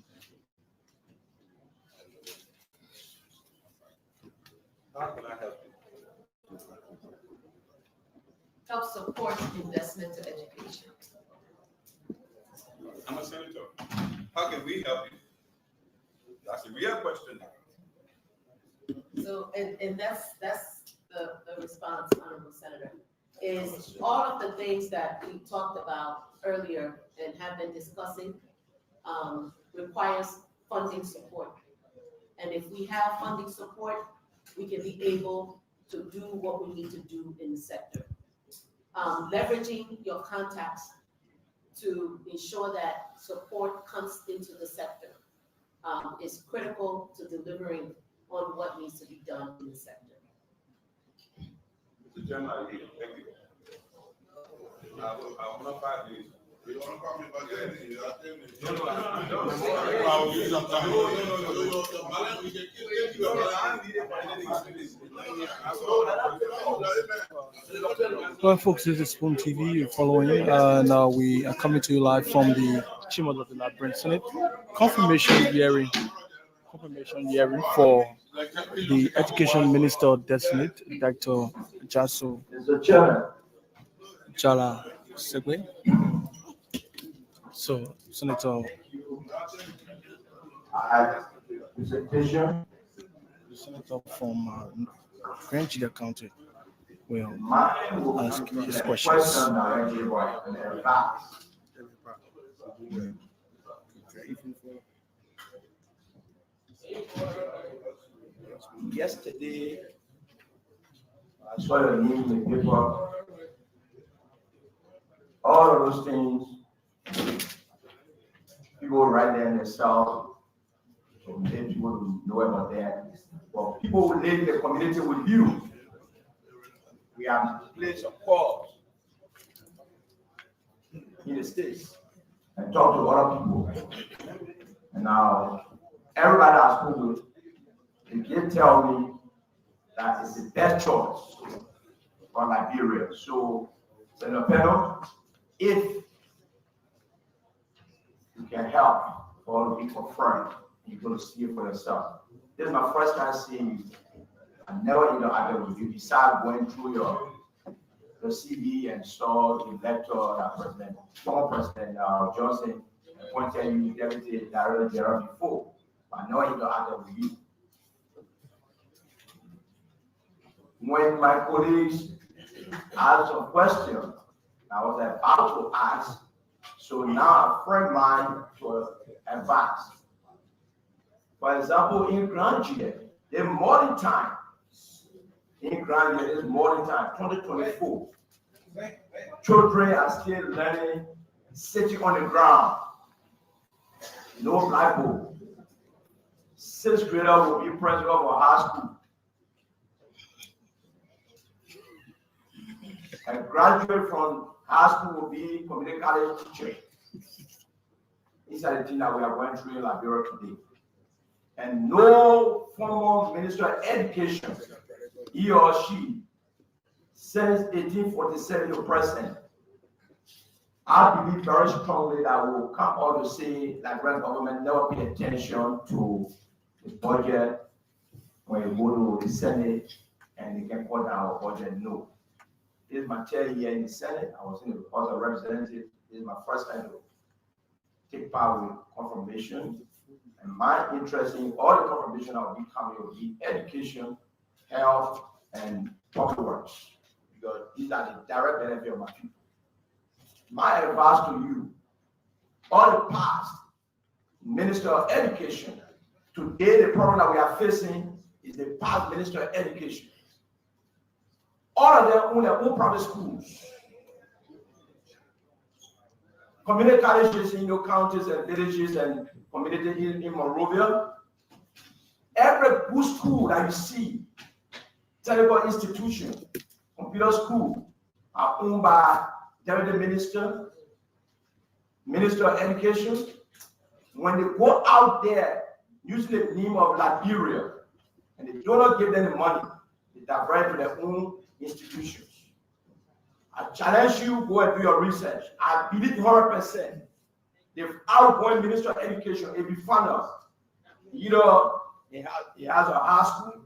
How can I help you? Help support investment to education. I'm a senator. How can we help you? That's a real question. So, and that's the response, Honorable Senator, is all of the things that we talked about earlier and have been discussing requires funding support. And if we have funding support, we can be able to do what we need to do in the sector. Leveraging your contacts to ensure that support comes into the sector is critical to delivering on what needs to be done in the sector. Mr. Chairman, thank you. I want to 5 minutes. You want to call me about that? You got 10 minutes. Well, folks, this is Spoon TV. You're following. Now we are coming to you live from the Chamber of the Labyrinth Senate confirmation hearing for the Education Minister-designate Dr. Jarso Jallah Saygbe. So, Senator, presentation. the senator from Grand Jida County will ask his questions. Yesterday, I saw the news in the paper. All of those things, people right there in the south, so many people who know about that. Well, people who live in the community with you, we have placed a pause in the states and talk to other people. And now, everybody I spoke with, they did tell me that it's the best choice for Liberia. So, Senator Peno, if you can help or be confirmed, you're going to see it for yourself. This is my first time seeing you. I never interacted with you besides going through your CV and saw the lecture that former President Johnson appointed you deputy director general before. I never interacted with you. When my colleagues asked some questions, I was about to ask, so now a friend of mine to advance. For example, in Grandia, there's morning time. In Grandia, there's morning time, 2024. Children are still learning, sitting on the ground. No blackboard. 6th grader will be president of a high school. A graduate from high school will be community college teacher. These are the things that we are going through in Liberia today. And no former minister of education, he or she, since 1847 to present, I believe very strongly that we will come out to say that Liberian government never pay attention to the budget when you go to the Senate and they can cut down our budget. No. This is my 10th year in the Senate. I was in the House of Representatives. This is my first time to take part with confirmation. And my interest in all the confirmation that will be coming will be education, health, and public works. Because these are the direct benefit of my people. My advice to you, all the past Minister of Education, today the problem that we are facing is the past Minister of Education. All of them own their own private schools. community colleges in your counties and villages and community in Monrovia. Every good school that you see, technical institution, computer school, are owned by Deputy Minister, Minister of Education. When they go out there using the name of Liberia, and they do not give them the money, they divert to their own institutions. I challenge you, go and do your research. I believe 100% the outgoing Minister of Education, if you find out, either he has a high school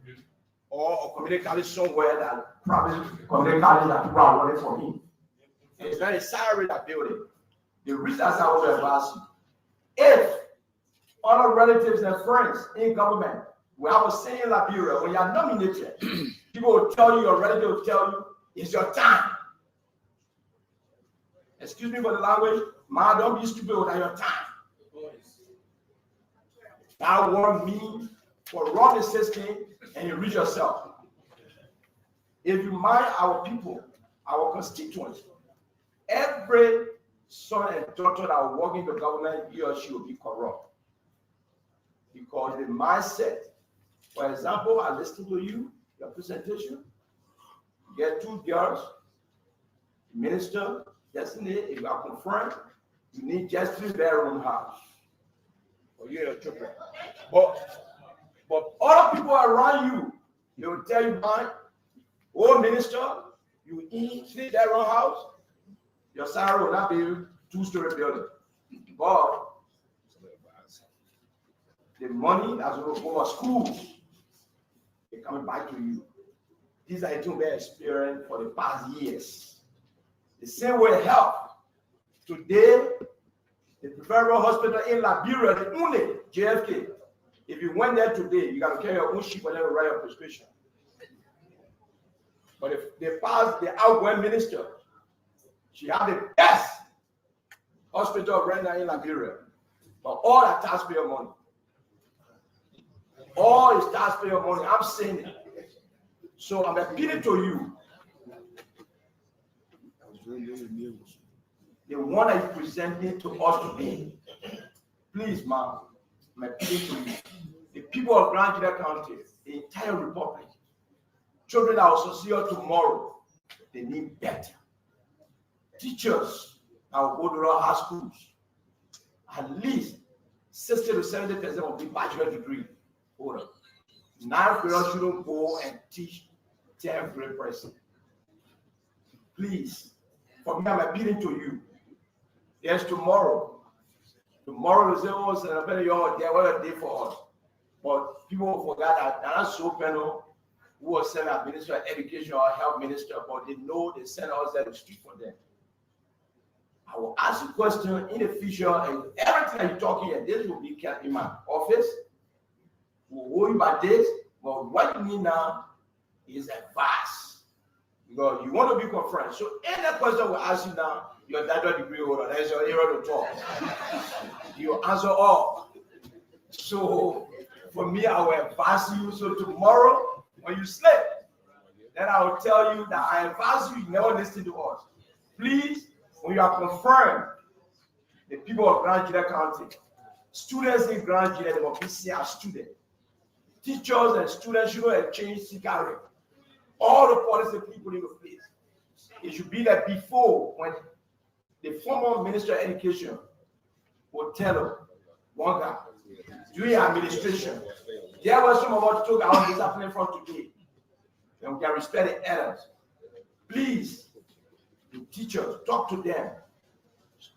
or a community college somewhere that probably community college that people are running for him. It's very salary that building. The reason I want to advise you, if other relatives and friends in government, we have a saying in Liberia, when you are nominated, people will tell you, your relative will tell you, it's your time. Excuse me for the language, man, don't be stupid without your time. That word means for run the system and you reach yourself. If you mind our people, our constituents, every son and daughter that will work in the government, he or she will be corrupt. Because the mindset, for example, I listened to you, your presentation, you get 2 girls, Minister-designate, if you are confirmed, you need just 3-bedroom house for you and your children. But other people around you, they will tell you, man, oh minister, you in 3-bedroom house, your salary will not be 2-story building. But the money that's going to go to schools, it's coming back to you. These are the things we experienced for the past years. The same way health. Today, the referral hospital in Liberia, the only JFK, if you went there today, you got to carry your own sheet for them to write your prescription. But if they pass the outgoing minister, she had the best hospital right now in Liberia. But all that taxpayer money. All is taxpayer money. I'm saying it. So I'm appealing to you. The one that you presented to us today, please, ma'am, I'm appealing to you. The people of Grand Jila County, the entire republic, children that will succeed tomorrow, they need better. Teachers that will go to our high schools, at least 60 to 70% of the bachelor degree holder. 9th grade shouldn't go and teach 10th grade person. Please, for me, I'm appealing to you. Yes, tomorrow. Tomorrow is almost a very what a day for us. But people forgot that that's so panel who was sent as Minister of Education or Health Minister, but they know they send us there to speak for them. I will ask you a question in the future, and everything that you talk here, this will be kept in my office. We'll hold you by this, but what you need now is advice. Because you want to be confirmed. So any question we'll ask you now, your doctorate degree holder, that's your area to talk. You answer all. So for me, I will advise you. So tomorrow, when you sleep, then I will tell you that I advise you, you never listen to us. Please, when you are confirmed, the people of Grand Jila County, students in Grand Jila, they must be seen as students. Teachers and students should not exchange cigarettes. All the policy people in the place. It should be like before, when the former Minister of Education would tell them, one guy, during administration, there was some of us took our discipline from today. And we can respect the elders. Please, the teachers, talk to them.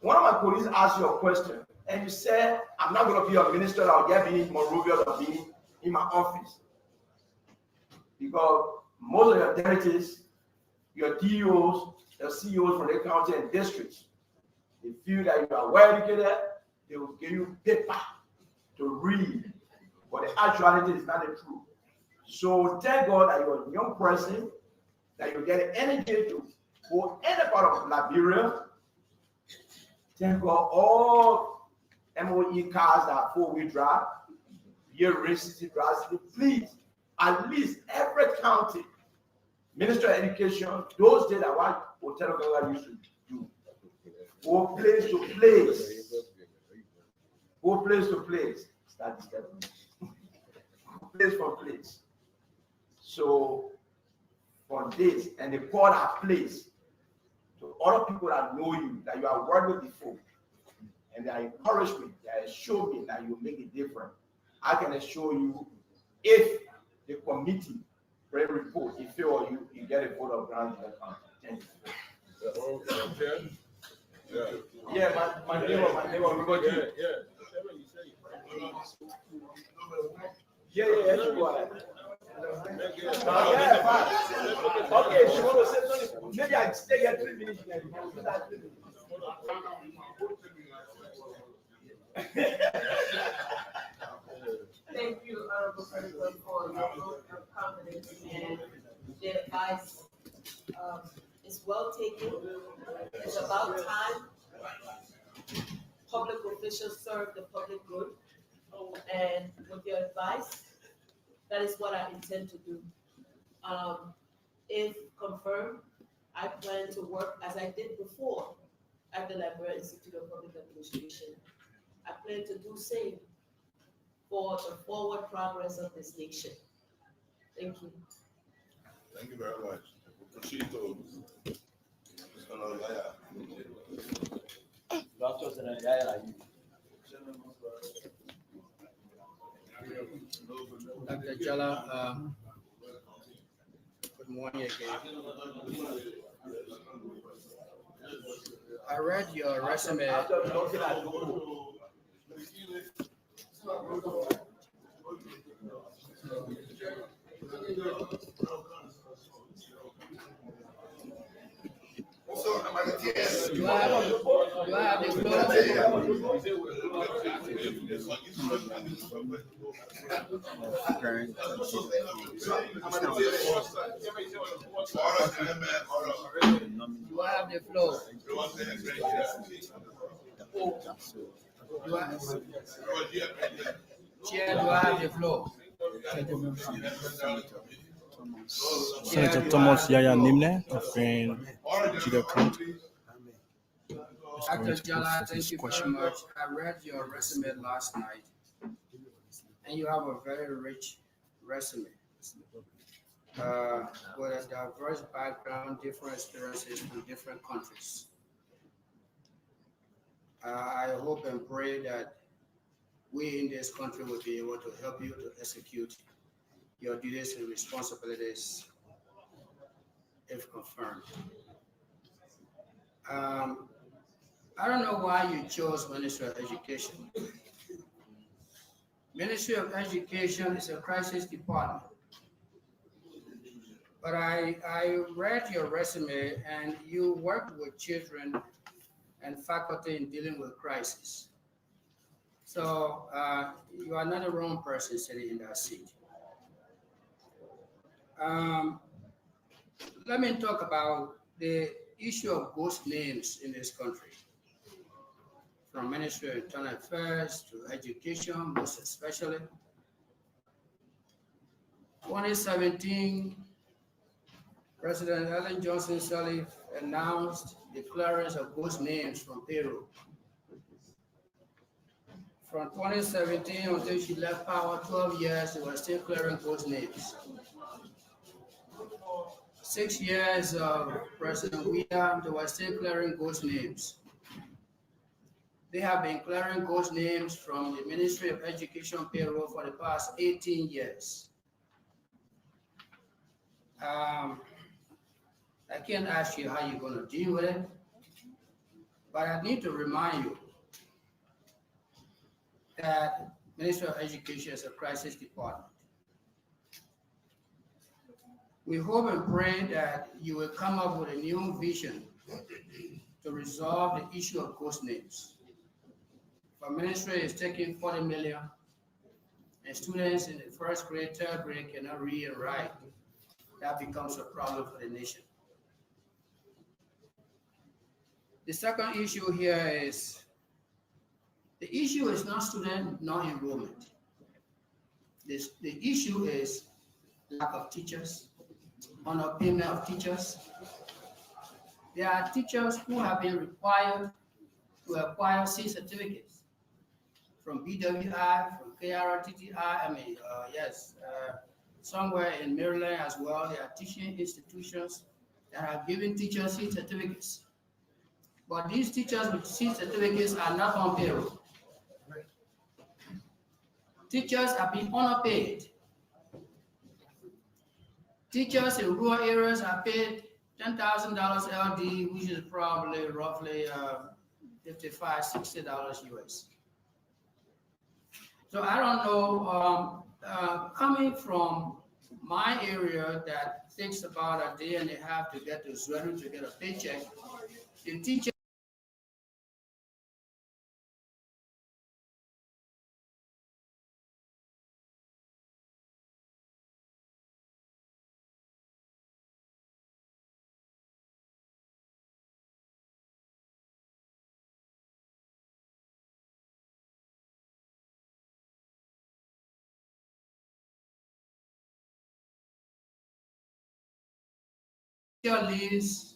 One of my colleagues asked you a question, and you said, I'm not going to be a minister, I'll get be in Monrovia or be in my office. Because most of your deputies, your DOs, your CEOs from the county and districts, they feel that you are well educated, they will give you paper to read. But the actuality is not the truth. So thank God that you're a young person, that you get energy to go any part of Liberia. Thank God all MOE cars that are 4-wheel drive, year racing drives. Please, at least every county, Minister of Education, those days that what Hotel Ganga used to do. go place to place. Go place to place. Start disturbing. Place for place. So for this, and they call that place to other people that know you, that you have worked with before, and they encourage me, they assure me that you make it different. I can assure you, if the committee bring report, if you or you get a vote of ground in the country. Thank you. Yeah, my neighbor, everybody. Yeah, everyone. Okay, she want to say something. Maybe I stay here 3 minutes. Thank you, Honorable President, for your vote of confidence and the advice. It's well taken. It's about time public officials serve the public good. And with your advice, that is what I intend to do. If confirmed, I plan to work as I did before at the Liberia Institute of Public Administration. I plan to do same for the forward progress of this nation. Thank you. Thank you very much. We'll proceed to Mr. Jallah. Dr. Jallah, good morning again. I read your resume. Do I have the floor? Do I have the floor? Chair, do I have the floor? Senator Thomas Yaya Nimne of Judea County. Dr. Jallah, thank you very much. I read your resume last night, and you have a very rich resume with a diverse background, different experiences from different countries. I hope and pray that we in this country will be able to help you to execute your duties and responsibilities if confirmed. I don't know why you chose Ministry of Education. Ministry of Education is a crisis department. But I read your resume and you worked with children and faculty in dealing with crisis. So you are not the wrong person sitting in that seat. Let me talk about the issue of ghost names in this country. From Ministry of Internal Affairs to Education, most especially. 2017, President Ellen Johnson Sirleaf announced the clearance of ghost names from payroll. From 2017 until she left power, 12 years, they were still clearing ghost names. 6 years of President William, they were still clearing ghost names. They have been clearing ghost names from the Ministry of Education payroll for the past 18 years. I can't ask you how you're going to deal with it, but I need to remind you that Ministry of Education is a crisis department. We hope and pray that you will come up with a new vision to resolve the issue of ghost names. If a ministry is taking 40 million and students in the first grade, third grade cannot read and write, that becomes a problem for the nation. The second issue here is, the issue is not student non-enrollment. The issue is lack of teachers, underpayment of teachers. There are teachers who have been required to acquire C certificates from BWI, from KRTTI, somewhere in Maryland as well. There are teaching institutions that are giving teachers C certificates. But these teachers with C certificates are not on payroll. Teachers are being underpaid. Teachers in rural areas are paid $10,000 LD, which is probably roughly $55, $60 US. So I don't know, coming from my area that takes about a day and a half to get to Sweden to get a paycheck, the teacher leaves